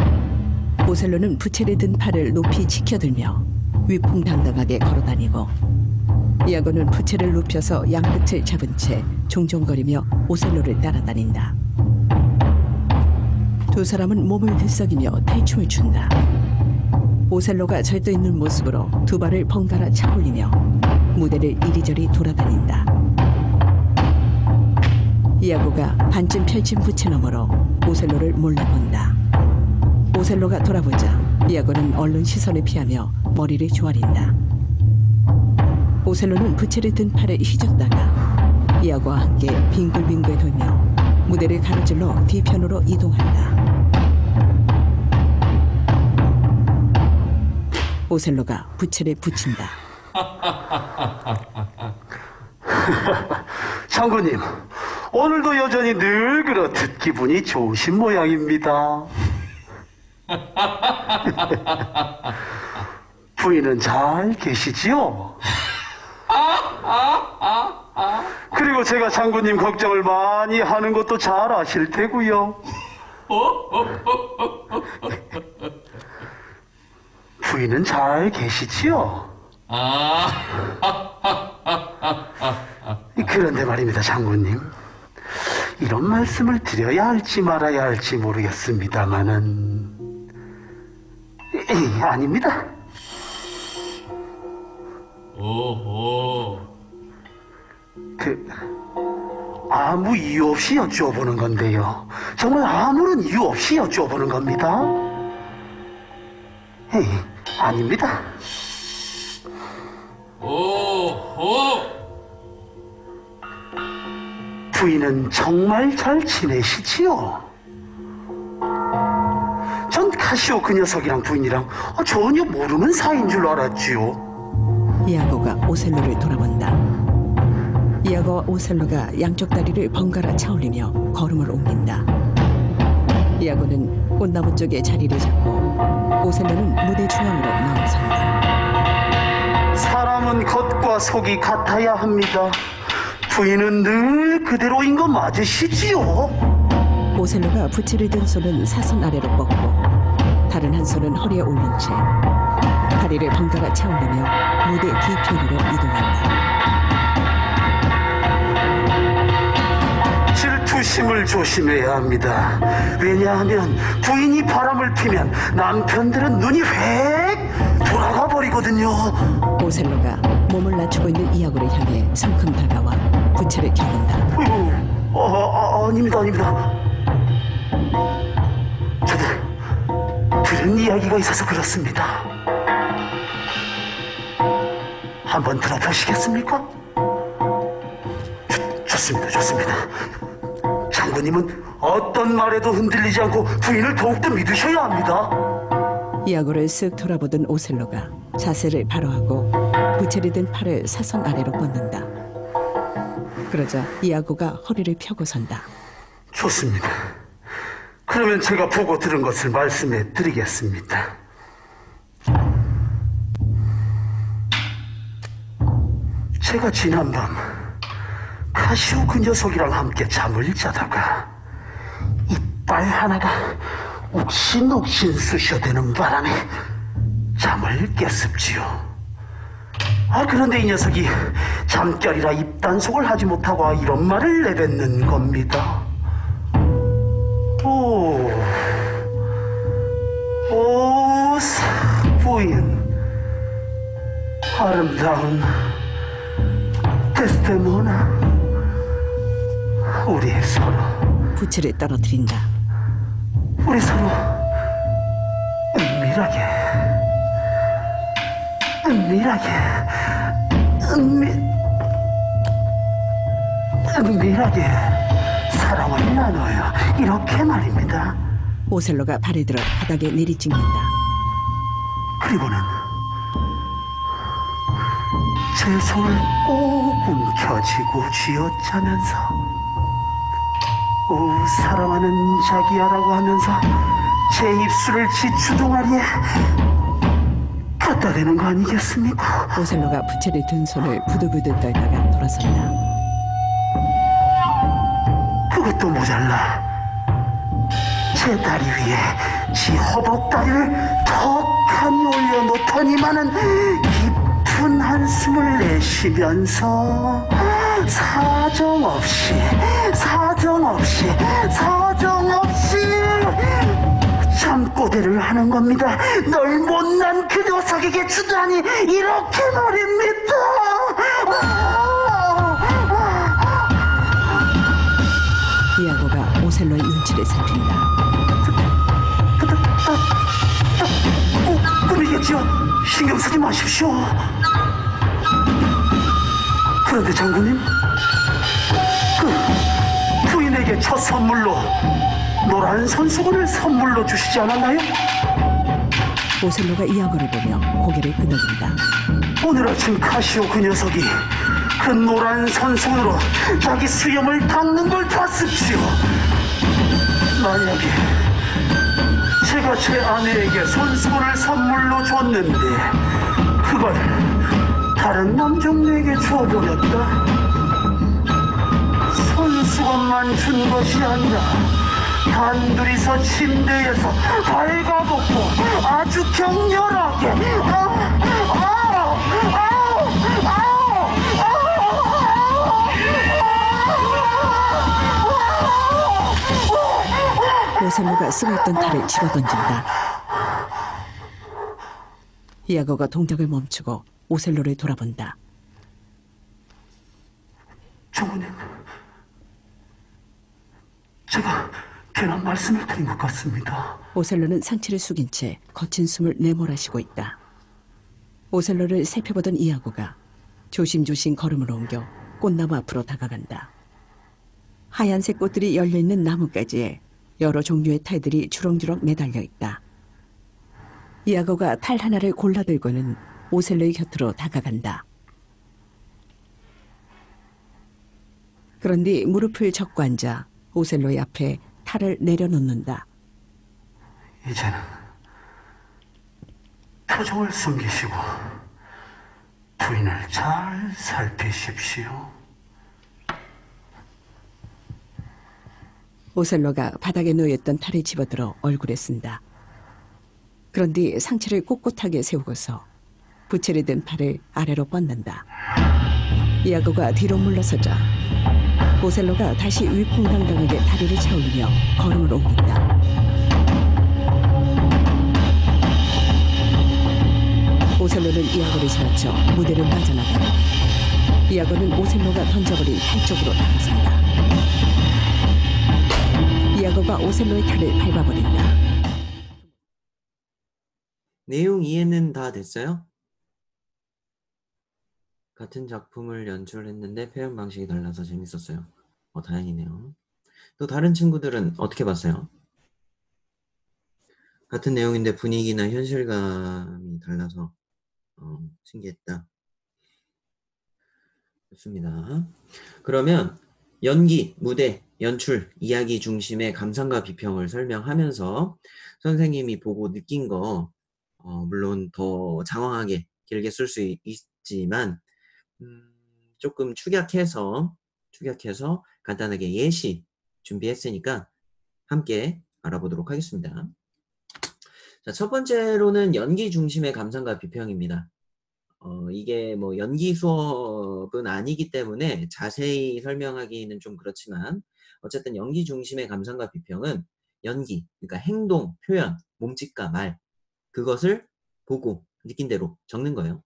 오셀로는 부채를 든 팔을 높이 치켜들며 위풍당당하게 걸어다니고 이아고는 부채를 눕혀서 양끝을 잡은 채 종종거리며 오셀로를 따라다닌다. 두 사람은 몸을 들썩이며 탈춤을 춘다. 오셀로가 절도있는 모습으로 두 발을 번갈아 차올리며 무대를 이리저리 돌아다닌다. 이아고가 반쯤 펼친 부채 너머로 오셀로를 몰래 본다. 오셀로가 돌아보자 이아고는 얼른 시선을 피하며 머리를 조아린다. 오셀로는 부채를 든 팔을 휘젓다가 이아고와 함께 빙글빙글 돌며 무대를 가로질러 뒤편으로 이동한다. 오셀로가 부채를 붙인다. 장군님, 오늘도 여전히 늘 그렇듯 기분이 좋으신 모양입니다. 부인은 잘 계시지요? 그리고 제가 장군님 걱정을 많이 하는 것도 잘 아실 테고요. 부인은 잘 계시지요? 그런데 말입니다, 장군님. 이런 말씀을 드려야 할지 말아야 할지 모르겠습니다만은 아닙니다. 아무 이유 없이 여쭤보는 건데요. 정말 아무런 이유 없이 여쭤보는 겁니다. 아닙니다. 부인은 정말 잘 지내시지요? 전 카시오 그 녀석이랑 부인이랑 전혀 모르는 사이인 줄 알았지요. 이아고가 오셀로를 돌아본다. 이아고와 오셀로가 양쪽 다리를 번갈아 차올리며 걸음을 옮긴다. 이아고는 꽃나무 쪽에 자리를 잡고 오셀로는 무대 중앙으로 나와선다. 사람은 겉과 속이 같아야 합니다. 부인은 늘 그대로인 거 맞으시지요? 오셀로가 부채를 든 손은 사선 아래로 뻗고 다른 한 손은 허리에 올린 채 다리를 번갈아 차올리며 무대 뒤편으로 이동한다. 질투심을 조심해야 합니다. 왜냐하면 부인이 바람을 피면 남편들은 눈이 획 돌아가 버리거든요. 오셀로가 몸을 낮추고 있는 이아고를 향해 성큼 다가와 부채를 겨눈다. 아닙니다. 저도 들은 이야기가 있어서 그렇습니다. 한번 들어보시겠습니까? 좋습니다. 장군님은 어떤 말에도 흔들리지 않고 부인을 더욱더 믿으셔야 합니다. 이아고를 쓱 돌아보던 오셀로가 자세를 바로 하고 부채를 든 팔을 사선 아래로 뻗는다. 그러자 이아고가 허리를 펴고 선다. 좋습니다. 그러면 제가 보고 들은 것을 말씀해 드리겠습니다. 제가 지난밤 카시오 그 녀석이랑 함께 잠을 자다가 이빨 하나가 옥신옥신 쑤셔대는 바람에 잠을 깼습지요. 그런데 이 녀석이 잠결이라 입단속을 하지 못하고 이런 말을 내뱉는 겁니다. 오, 부인, 아름다운 데스데모나, 우리 서로 부채를 떨어뜨린다. 우리 서로 은밀하게 사랑을 나눠요. 이렇게 말입니다. 오셀로가 발에 들어 바닥에 내리찍는다. 그리고는 제 손을 꼭 움켜쥐고 쥐어짜면서 사랑하는 자기야라고 하면서 제 입술을 지 주둥아리에 갖다 대는 거 아니겠습니까? 오셀로가 부채를 든 손을 부들부들 떨다가 돌아선다. 그것도 모자라 제 다리 위에 지 허벅다리를 턱하니 올려놓더니만은 깊은 한숨을 내쉬면서 사정없이 잠꼬대를 하는 겁니다. 널 못난 그 녀석에게 주다니 이렇게 말입니다. 이아고가 오셀로의 눈치를 살핀다. 꿈이겠죠. 신경 쓰지 마십시오. 그런데 장군님, 그 부인에게 첫 선물로 노란 손수건을 선물로 주시지 않았나요? 오셀로가 이아고를 보며 고개를 끄덕인다. 오늘 아침 카시오 그 녀석이 그 노란 손수건으로 자기 수염을 닦는 걸 봤습시오. 만약에 제가 제 아내에게 손수건을 선물로 줬는데 그걸 다른 남종에게 줘버렸다. 손수건만 준 것이 아니라 단둘이서 침대에서 발가벗고 아주 격렬하게 오셀로가 쓰고 있던 탈을 집어던진다. 이아고가 동작을 멈추고 오셀로를 돌아본다. 장군님, 제가 괜한 말씀을 드린 것 같습니다. 오셀로는 상체를 숙인 채 거친 숨을 내몰아쉬고 있다. 오셀로를 살펴보던 이아고가 조심조심 걸음을 옮겨 꽃나무 앞으로 다가간다. 하얀색 꽃들이 열려있는 나뭇가지에 여러 종류의 탈들이 주렁주렁 매달려 있다. 이아고가 탈 하나를 골라 들고는 오셀로의 곁으로 다가간다. 그런 뒤 무릎을 접고 앉아 오셀로의 앞에 탈을 내려놓는다. 이제는 표정을 숨기시고 부인을 잘 살피십시오. 오셀로가 바닥에 놓여있던 탈을 집어들어 얼굴에 쓴다. 그런 뒤 상체를 꼿꼿하게 세우고서 부채를 든 팔을 아래로 뻗는다. 이아고가 뒤로 물러서자 오셀로가 다시 위풍당당하게 다리를 차올리며 걸음을 옮긴다. 오셀로는 이아고를 지나쳐 무대를 빠져나가고 이아고는 오셀로가 던져버린 탈 쪽으로 나가선다. 이아고가 오셀로의 탈을 밟아버린다. 내용 이해는 다 됐어요? 같은 작품을 연출했는데 표현 방식이 달라서 재밌었어요. 다행이네요. 또 다른 친구들은 어떻게 봤어요? 같은 내용인데 분위기나 현실감이 달라서 신기했다. 좋습니다. 그러면 연기, 무대, 연출, 이야기 중심의 감상과 비평을 설명하면서 선생님이 보고 느낀 거 물론 더 장황하게 길게 쓸 수 있지만 조금 축약해서 간단하게 예시 준비했으니까 함께 알아보도록 하겠습니다. 자, 첫 번째로는 연기 중심의 감상과 비평입니다. 이게 뭐 연기 수업은 아니기 때문에 자세히 설명하기는 좀 그렇지만 어쨌든 연기 중심의 감상과 비평은 연기, 그러니까 행동, 표현, 몸짓과 말 그것을 보고 느낀 대로 적는 거예요.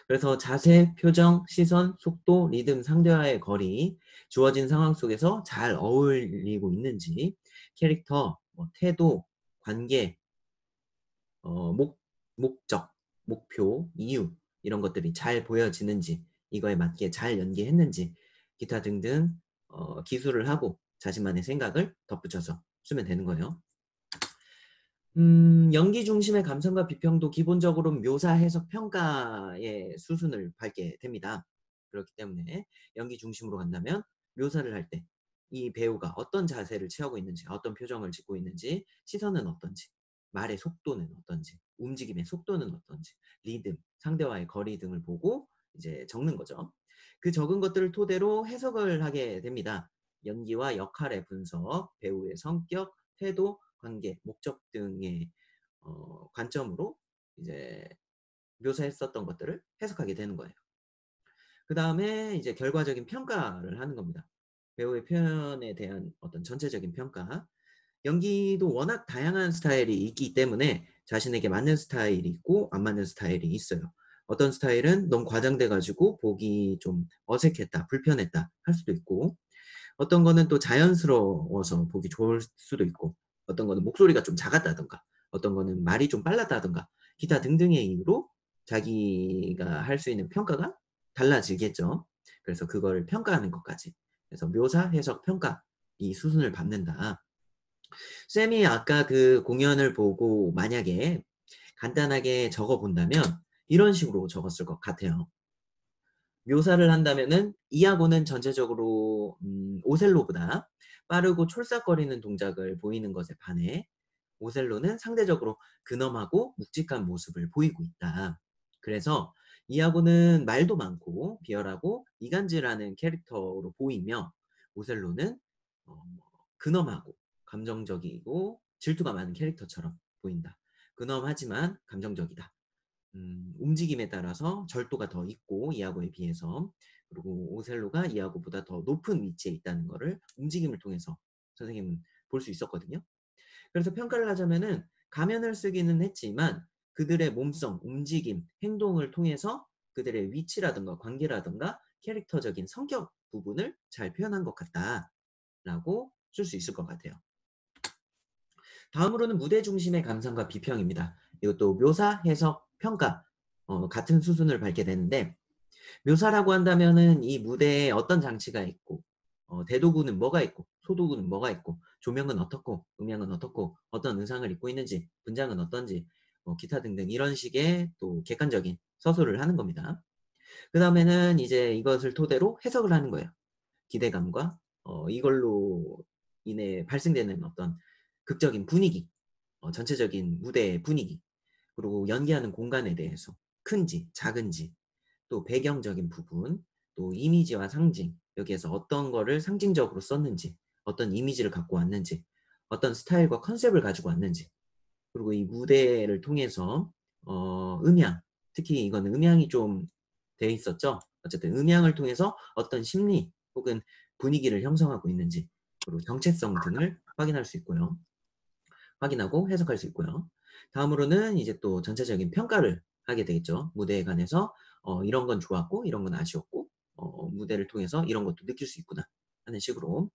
그래서 자세, 표정, 시선, 속도, 리듬, 상대와의 거리, 주어진 상황 속에서 잘 어울리고 있는지, 캐릭터, 태도, 관계, 목적, 목표, 이유 이런 것들이 잘 보여지는지, 이거에 맞게 잘 연기했는지, 기타 등등 기술을 하고 자신만의 생각을 덧붙여서 쓰면 되는 거예요. 연기 중심의 감상과 비평도 기본적으로 묘사, 해석, 평가의 수순을 밟게 됩니다. 그렇기 때문에 연기 중심으로 간다면 묘사를 할 때 이 배우가 어떤 자세를 취하고 있는지, 어떤 표정을 짓고 있는지, 시선은 어떤지, 말의 속도는 어떤지, 움직임의 속도는 어떤지, 리듬, 상대와의 거리 등을 보고 이제 적는 거죠. 그 적은 것들을 토대로 해석을 하게 됩니다. 연기와 역할의 분석, 배우의 성격, 태도, 관계, 목적 등의 관점으로 이제 묘사했었던 것들을 해석하게 되는 거예요. 그 다음에 이제 결과적인 평가를 하는 겁니다. 배우의 표현에 대한 어떤 전체적인 평가. 연기도 워낙 다양한 스타일이 있기 때문에 자신에게 맞는 스타일이 있고 안 맞는 스타일이 있어요. 어떤 스타일은 너무 과장돼가지고 보기 좀 어색했다, 불편했다 할 수도 있고, 어떤 거는 또 자연스러워서 보기 좋을 수도 있고, 어떤 거는 목소리가 좀 작았다던가, 어떤 거는 말이 좀 빨랐다던가, 기타 등등의 이유로 자기가 할 수 있는 평가가 달라지겠죠. 그래서 그걸 평가하는 것까지. 그래서 묘사, 해석, 평가 이 수순을 밟는다. 쌤이 아까 그 공연을 보고 만약에 간단하게 적어 본다면 이런 식으로 적었을 것 같아요. 묘사를 한다면은 이아고는 전체적으로 오셀로보다 빠르고 촐싹거리는 동작을 보이는 것에 반해 오셀로는 상대적으로 근엄하고 묵직한 모습을 보이고 있다. 그래서 이아고는 말도 많고 비열하고 이간질하는 캐릭터로 보이며 오셀로는 근엄하고 감정적이고 질투가 많은 캐릭터처럼 보인다. 근엄하지만 감정적이다. 움직임에 따라서 절도가 더 있고 이아고에 비해서, 그리고 오셀로가 이아고보다 더 높은 위치에 있다는 것을 움직임을 통해서 선생님은 볼 수 있었거든요. 그래서 평가를 하자면은 가면을 쓰기는 했지만 그들의 몸성, 움직임, 행동을 통해서 그들의 위치라든가 관계라든가 캐릭터적인 성격 부분을 잘 표현한 것 같다라고 쓸 수 있을 것 같아요. 다음으로는 무대 중심의 감상과 비평입니다. 이것도 묘사, 해석, 평가 같은 수순을 밟게 되는데, 묘사라고 한다면은 이 무대에 어떤 장치가 있고 대도구는 뭐가 있고 소도구는 뭐가 있고 조명은 어떻고 음향은 어떻고 어떤 의상을 입고 있는지 분장은 어떤지 기타 등등 이런 식의 또 객관적인 서술을 하는 겁니다. 그 다음에는 이제 이것을 토대로 해석을 하는 거예요. 기대감과 이걸로 인해 발생되는 어떤 극적인 분위기, 전체적인 무대의 분위기, 그리고 연기하는 공간에 대해서 큰지 작은지, 또 배경적인 부분, 또 이미지와 상징, 여기에서 어떤 거를 상징적으로 썼는지, 어떤 이미지를 갖고 왔는지, 어떤 스타일과 컨셉을 가지고 왔는지, 그리고 이 무대를 통해서 음향, 특히 이건 음향이 좀 돼 있었죠. 어쨌든 음향을 통해서 어떤 심리 혹은 분위기를 형성하고 있는지, 그리고 정체성 등을 확인할 수 있고요. 확인하고 해석할 수 있고요. 다음으로는 이제 또 전체적인 평가를 하게 되겠죠. 무대에 관해서 이런 건 좋았고 이런 건 아쉬웠고 무대를 통해서 이런 것도 느낄 수 있구나 하는 식으로.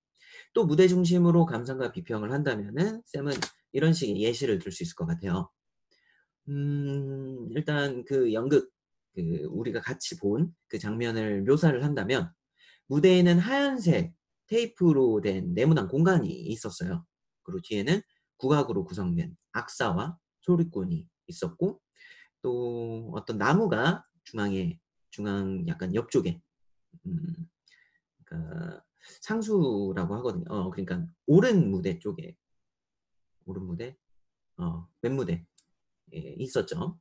또 무대 중심으로 감상과 비평을 한다면은 쌤은 이런 식의 예시를 들 수 있을 것 같아요. 일단 그 연극, 우리가 같이 본 그 장면을 묘사를 한다면 무대에는 하얀색 테이프로 된 네모난 공간이 있었어요. 그리고 뒤에는 국악으로 구성된 악사와 소리꾼이 있었고, 또 어떤 나무가 중앙 약간 옆쪽에 그러니까 상수라고 하거든요. 그러니까 오른 무대 쪽에 맨무대에 있었죠.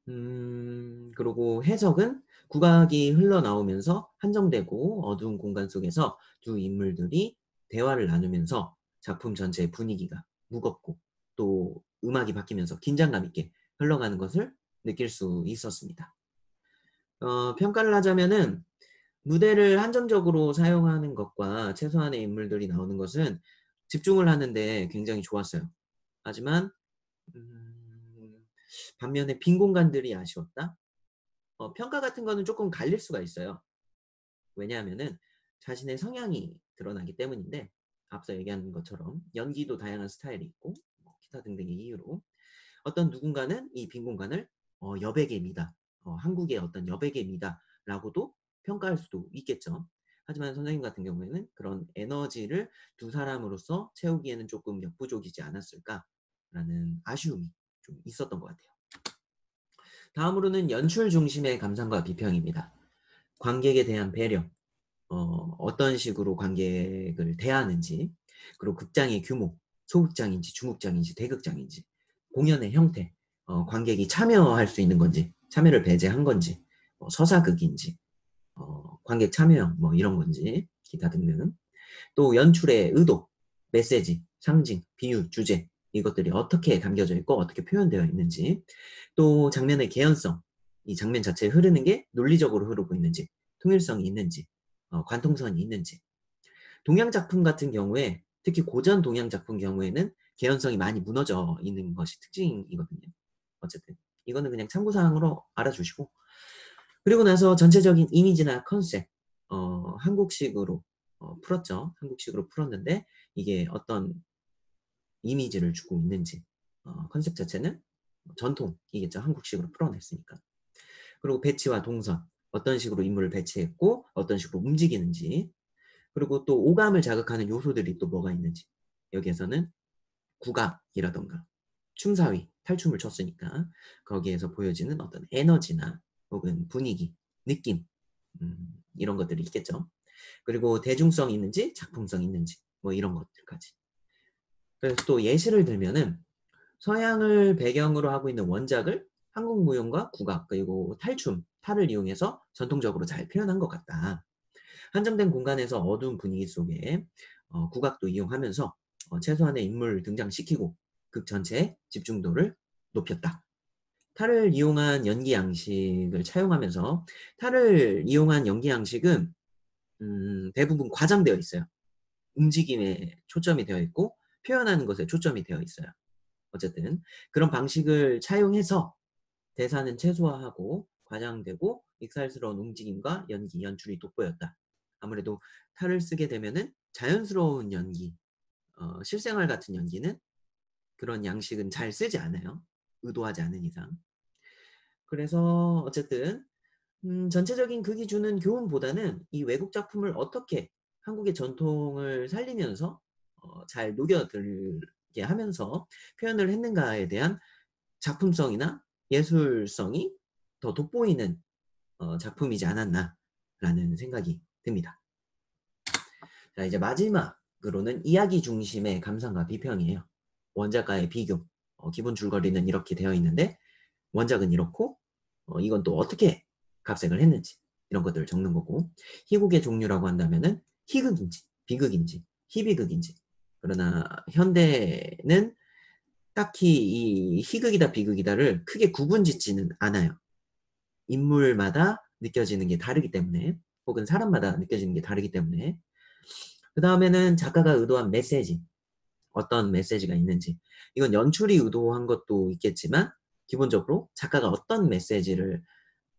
그리고 해석은 국악이 흘러나오면서 한정되고 어두운 공간 속에서 두 인물들이 대화를 나누면서 작품 전체의 분위기가 무겁고 또 음악이 바뀌면서 긴장감 있게 흘러가는 것을 느낄 수 있었습니다. 평가를 하자면은 무대를 한정적으로 사용하는 것과 최소한의 인물들이 나오는 것은 집중을 하는데 굉장히 좋았어요. 하지만 반면에 빈 공간들이 아쉬웠다. 평가 같은 거는 조금 갈릴 수가 있어요. 왜냐하면은 자신의 성향이 드러나기 때문인데 앞서 얘기한 것처럼 연기도 다양한 스타일이 있고 기타 등등의 이유로 어떤 누군가는 이 빈 공간을 여백의 미다, 한국의 어떤 여백의 미다라고도 평가할 수도 있겠죠. 하지만 선생님 같은 경우에는 그런 에너지를 두 사람으로서 채우기에는 조금 역부족이지 않았을까라는 아쉬움이 좀 있었던 것 같아요. 다음으로는 연출 중심의 감상과 비평입니다. 관객에 대한 배려, 어떤 식으로 관객을 대하는지, 그리고 극장의 규모, 소극장인지 중극장인지 대극장인지, 공연의 형태, 관객이 참여할 수 있는 건지, 참여를 배제한 건지, 서사극인지, 관객 참여형 뭐 이런 건지, 기타 등등. 또 연출의 의도, 메시지, 상징, 비유, 주제 이것들이 어떻게 담겨져 있고 어떻게 표현되어 있는지, 또 장면의 개연성, 이 장면 자체에 흐르는 게 논리적으로 흐르고 있는지, 통일성이 있는지, 관통선이 있는지. 동양 작품 같은 경우에 특히 고전 동양 작품 경우에는 개연성이 많이 무너져 있는 것이 특징이거든요. 어쨌든 이거는 그냥 참고사항으로 알아주시고, 그리고 나서 전체적인 이미지나 컨셉, 한국식으로 풀었죠. 한국식으로 풀었는데 이게 어떤 이미지를 주고 있는지, 컨셉 자체는 전통이겠죠. 한국식으로 풀어냈으니까. 그리고 배치와 동선, 어떤 식으로 인물을 배치했고 어떤 식으로 움직이는지, 그리고 또 오감을 자극하는 요소들이 또 뭐가 있는지, 여기에서는 국악이라던가 춤사위, 탈춤을 췄으니까 거기에서 보여지는 어떤 에너지나 혹은 분위기, 느낌, 이런 것들이 있겠죠. 그리고 대중성이 있는지 작품성이 있는지 뭐 이런 것들까지. 그래서 또 예시를 들면은 서양을 배경으로 하고 있는 원작을 한국 무용과 국악 그리고 탈춤, 탈을 이용해서 전통적으로 잘 표현한 것 같다. 한정된 공간에서 어두운 분위기 속에 국악도 이용하면서 최소한의 인물을 등장시키고 극 전체의 집중도를 높였다. 탈을 이용한 연기 양식을 차용하면서, 탈을 이용한 연기 양식은 대부분 과장되어 있어요. 움직임에 초점이 되어 있고 표현하는 것에 초점이 되어 있어요. 어쨌든 그런 방식을 차용해서 대사는 최소화하고 과장되고 익살스러운 움직임과 연기, 연출이 돋보였다. 아무래도 탈을 쓰게 되면은 자연스러운 연기, 실생활 같은 연기는 그런 양식은 잘 쓰지 않아요. 의도하지 않은 이상. 그래서 어쨌든 전체적인 극이 주는 교훈보다는 이 외국 작품을 어떻게 한국의 전통을 살리면서 잘 녹여들게 하면서 표현을 했는가에 대한 작품성이나 예술성이 더 돋보이는 작품이지 않았나라는 생각이 듭니다. 자, 이제 마지막으로는 이야기 중심의 감상과 비평이에요. 원작과의 비교. 기본 줄거리는 이렇게 되어 있는데 원작은 이렇고 이건 또 어떻게 각색을 했는지 이런 것들을 적는 거고, 희곡의 종류라고 한다면은 희극인지 비극인지 희비극인지. 그러나 현대는 딱히 이 희극이다 비극이다를 크게 구분짓지는 않아요. 인물마다 느껴지는 게 다르기 때문에, 혹은 사람마다 느껴지는 게 다르기 때문에. 그 다음에는 작가가 의도한 메시지, 어떤 메시지가 있는지, 이건 연출이 의도한 것도 있겠지만 기본적으로 작가가 어떤 메시지를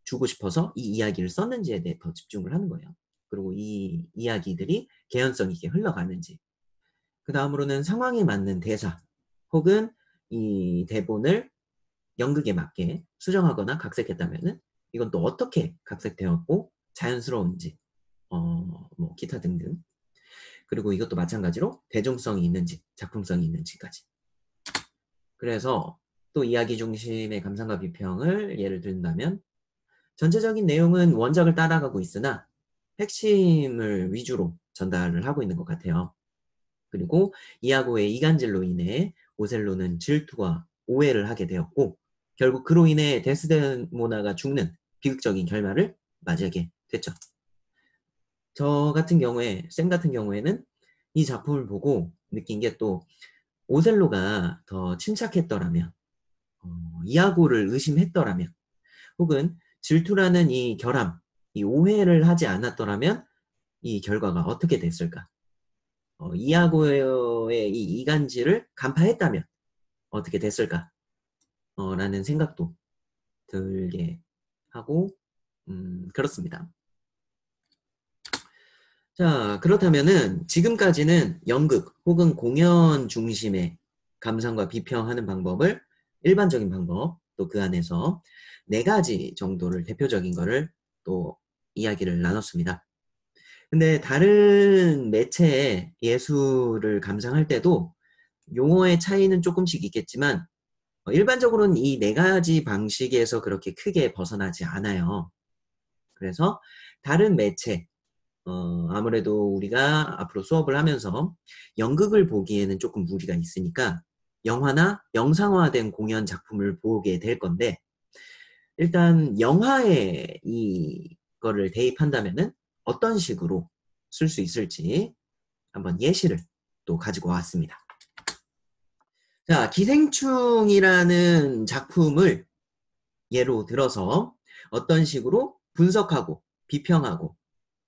주고 싶어서 이 이야기를 썼는지에 대해 더 집중을 하는 거예요. 그리고 이 이야기들이 개연성 있게 흘러가는지. 그 다음으로는 상황에 맞는 대사 혹은 이 대본을 연극에 맞게 수정하거나 각색했다면은 이건 또 어떻게 각색되었고 자연스러운지, 뭐 기타 등등. 그리고 이것도 마찬가지로 대중성이 있는지 작품성이 있는지까지. 그래서 또 이야기 중심의 감상과 비평을 예를 든다면, 전체적인 내용은 원작을 따라가고 있으나 핵심을 위주로 전달을 하고 있는 것 같아요. 그리고 이아고의 이간질로 인해 오셀로는 질투와 오해를 하게 되었고 결국 그로 인해 데스데모나가 죽는 비극적인 결말을 맞이하게 됐죠. 저 같은 경우에, 쌤 같은 경우에는 이 작품을 보고 느낀 게, 또 오셀로가 더 침착했더라면, 이아고를 의심했더라면, 혹은 질투라는 이 결함, 이 오해를 하지 않았더라면 이 결과가 어떻게 됐을까? 이아고의 이 이간질을 간파했다면 어떻게 됐을까? 라는 생각도 들게 하고 그렇습니다. 자, 그렇다면은 지금까지는 연극 혹은 공연 중심의 감상과 비평하는 방법을 일반적인 방법, 또 그 안에서 4가지 정도를 대표적인 거를 또 이야기를 나눴습니다. 근데 다른 매체의 예술을 감상할 때도 용어의 차이는 조금씩 있겠지만 일반적으로는 이 4가지 방식에서 그렇게 크게 벗어나지 않아요. 그래서 다른 매체, 아무래도 우리가 앞으로 수업을 하면서 연극을 보기에는 조금 무리가 있으니까 영화나 영상화된 공연 작품을 보게 될 건데, 일단 영화에 이거를 대입한다면은 어떤 식으로 쓸 수 있을지 한번 예시를 또 가지고 왔습니다. 자, 기생충이라는 작품을 예로 들어서 어떤 식으로 분석하고 비평하고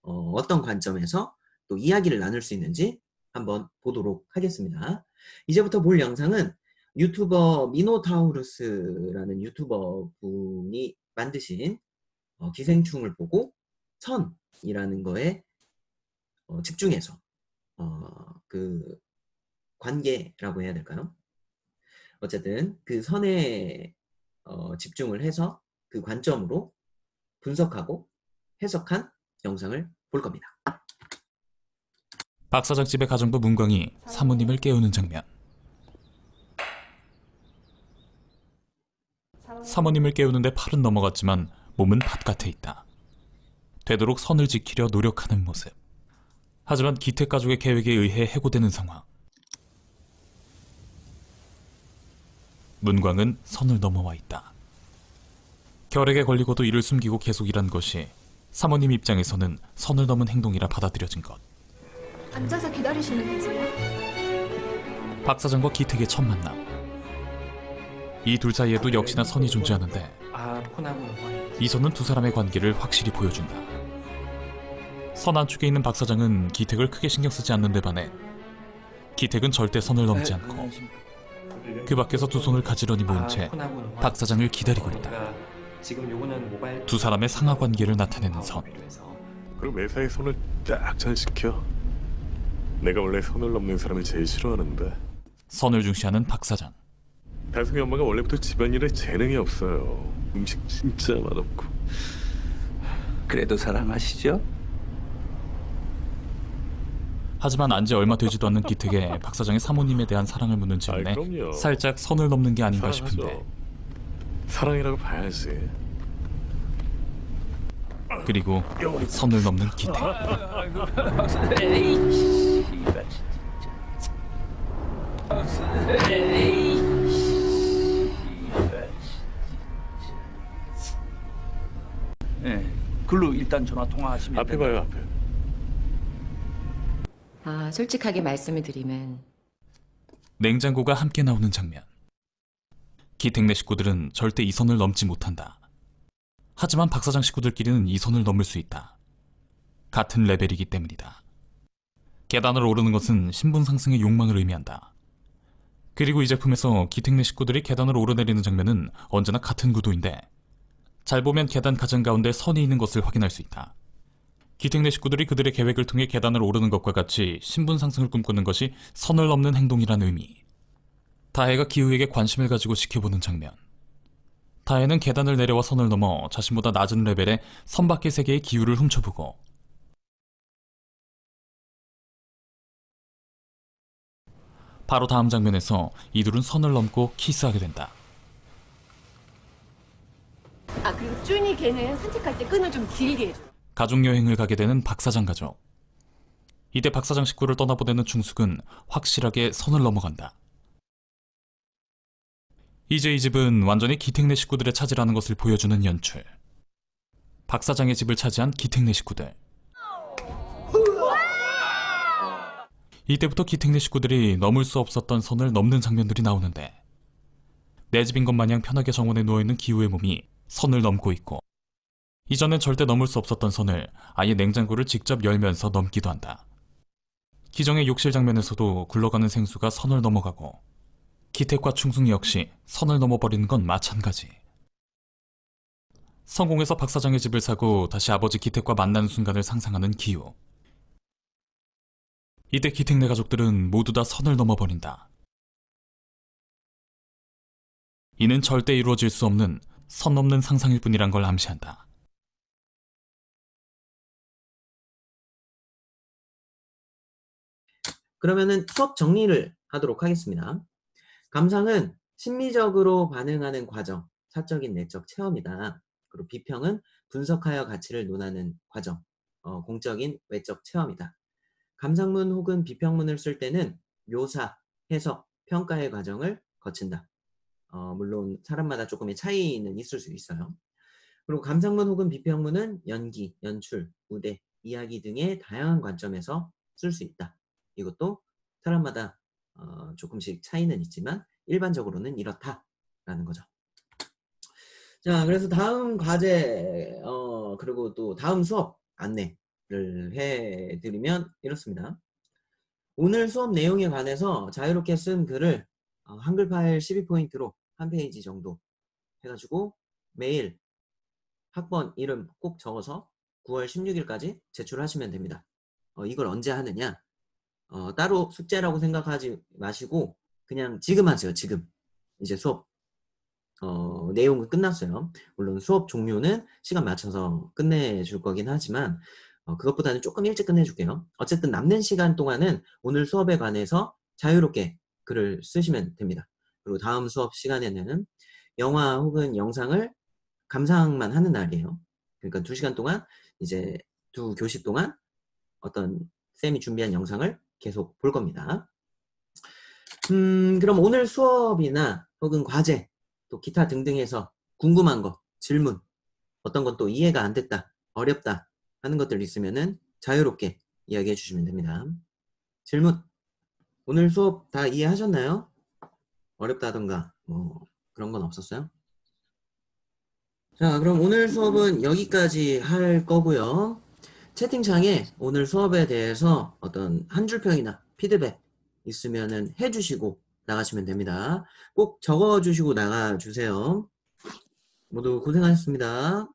어떤 관점에서 또 이야기를 나눌 수 있는지 한번 보도록 하겠습니다. 이제부터 볼 영상은 유튜버 미노타우루스라는 유튜버 분이 만드신 기생충을 보고 선이라는 거에 집중해서 그 관계라고 해야 될까요? 어쨌든 그 선에 집중을 해서 그 관점으로 분석하고 해석한 영상을 볼 겁니다. 박 사장 집의 가정부 문광이 사모님을 깨우는 장면. 사모님을 깨우는데 팔은 넘어갔지만 몸은 바깥에 있다. 되도록 선을 지키려 노력하는 모습. 하지만 기택 가족의 계획에 의해 해고되는 상황. 문광은 선을 넘어와 있다. 결핵에 걸리고도 이를 숨기고 계속 일한 것이 사모님 입장에서는 선을 넘은 행동이라 받아들여진 것. 앉아서 기다리시면 되세요. 박 사장과 기택의 첫 만남. 이 둘 사이에도 역시나 선이 존재하는데 이 선은 두 사람의 관계를 확실히 보여준다. 선 안쪽에 있는 박 사장은 기택을 크게 신경 쓰지 않는 데 반해 기택은 절대 선을 넘지 않고 그 밖에서 두 손을 가지런히 모은 채 박 사장을 기다리고 있다. 두 사람의 상하 관계를 나타내는 선. 그럼 매사에 손을 딱 잘 지켜. 내가 원래 선을 넘는 사람을 제일 싫어하는데. 선을 중시하는 박 사장. 다솜이 엄마가 원래부터 집안일에 재능이 없어요. 음식 진짜 맛없고. 그래도 사랑하시죠? 하지만 안지 얼마 되지도 않는 기택에 박 사장의 사모님에 대한 사랑을 묻는 질문에 살짝 선을 넘는 게 아닌가 싶은데. 사랑이라고 봐야지. 그리고 선을 넘는 기택. 네, 글로 일단 전화 통화하시면 앞에 봐요, 앞에. 솔직하게 말씀을 드리면 냉장고가 함께 나오는 장면. 기택네 식구들은 절대 이 선을 넘지 못한다. 하지만 박 사장 식구들끼리는 이 선을 넘을 수 있다. 같은 레벨이기 때문이다. 계단을 오르는 것은 신분 상승의 욕망을 의미한다. 그리고 이 제품에서 기택네 식구들이 계단을 오르내리는 장면은 언제나 같은 구도인데 잘 보면 계단 가장 가운데 선이 있는 것을 확인할 수 있다. 기택네 식구들이 그들의 계획을 통해 계단을 오르는 것과 같이 신분 상승을 꿈꾸는 것이 선을 넘는 행동이라는 의미. 다혜가 기우에게 관심을 가지고 지켜보는 장면. 다혜는 계단을 내려와 선을 넘어 자신보다 낮은 레벨의 선 밖의 세계의 기우를 훔쳐보고 바로 다음 장면에서 이 둘은 선을 넘고 키스하게 된다. 그리고 쭈니 걔는 산책할 때 끈을 좀 길게 해줘. 가족여행을 가게 되는 박 사장 가족. 이때 박 사장 식구를 떠나보내는 중숙은 확실하게 선을 넘어간다. 이제 이 집은 완전히 기택네 식구들의 차지라는 것을 보여주는 연출. 박 사장의 집을 차지한 기택네 식구들. 이때부터 기택네 식구들이 넘을 수 없었던 선을 넘는 장면들이 나오는데 내 집인 것 마냥 편하게 정원에 누워있는 기우의 몸이 선을 넘고 있고 이전엔 절대 넘을 수 없었던 선을 아예 냉장고를 직접 열면서 넘기도 한다. 기정의 욕실 장면에서도 굴러가는 생수가 선을 넘어가고 기택과 충승 역시 선을 넘어버리는 건 마찬가지. 성공해서 박 사장의 집을 사고 다시 아버지 기택과 만나는 순간을 상상하는 기우. 이때 기택네 가족들은 모두 다 선을 넘어버린다. 이는 절대 이루어질 수 없는 선 넘는 상상일 뿐이란 걸 암시한다. 그러면은 수업 정리를 하도록 하겠습니다. 감상은 심리적으로 반응하는 과정, 사적인 내적 체험이다. 그리고 비평은 분석하여 가치를 논하는 과정, 공적인 외적 체험이다. 감상문 혹은 비평문을 쓸 때는 묘사, 해석, 평가의 과정을 거친다. 물론 사람마다 조금의 차이는 있을 수 있어요. 그리고 감상문 혹은 비평문은 연기, 연출, 무대, 이야기 등의 다양한 관점에서 쓸 수 있다. 이것도 사람마다 조금씩 차이는 있지만 일반적으로는 이렇다라는 거죠. 자, 그래서 다음 과제 그리고 또 다음 수업 안내를 해드리면 이렇습니다. 오늘 수업 내용에 관해서 자유롭게 쓴 글을 한글 파일 12포인트로 한 페이지 정도 해가지고 매일 학번 이름 꼭 적어서 9월 16일까지 제출하시면 됩니다. 이걸 언제 하느냐? 따로 숙제라고 생각하지 마시고 그냥 지금 하세요. 지금. 이제 수업 내용은 끝났어요. 물론 수업 종료는 시간 맞춰서 끝내줄 거긴 하지만 그것보다는 조금 일찍 끝내줄게요. 어쨌든 남는 시간 동안은 오늘 수업에 관해서 자유롭게 글을 쓰시면 됩니다. 그리고 다음 수업 시간에는 영화 혹은 영상을 감상만 하는 날이에요. 그러니까 2시간 동안 이제 2교시 동안 어떤 쌤이 준비한 영상을 계속 볼 겁니다. 그럼 오늘 수업이나 혹은 과제 또 기타 등등에서 궁금한 거, 질문, 어떤 건 또 이해가 안 됐다, 어렵다 하는 것들 있으면은 자유롭게 이야기해 주시면 됩니다. 질문, 오늘 수업 다 이해하셨나요? 어렵다던가 뭐 그런 건 없었어요? 자, 그럼 오늘 수업은 여기까지 할 거고요. 채팅창에 오늘 수업에 대해서 어떤 한 줄 평이나 피드백 있으면은 해주시고 나가시면 됩니다. 꼭 적어주시고 나가주세요. 모두 고생하셨습니다.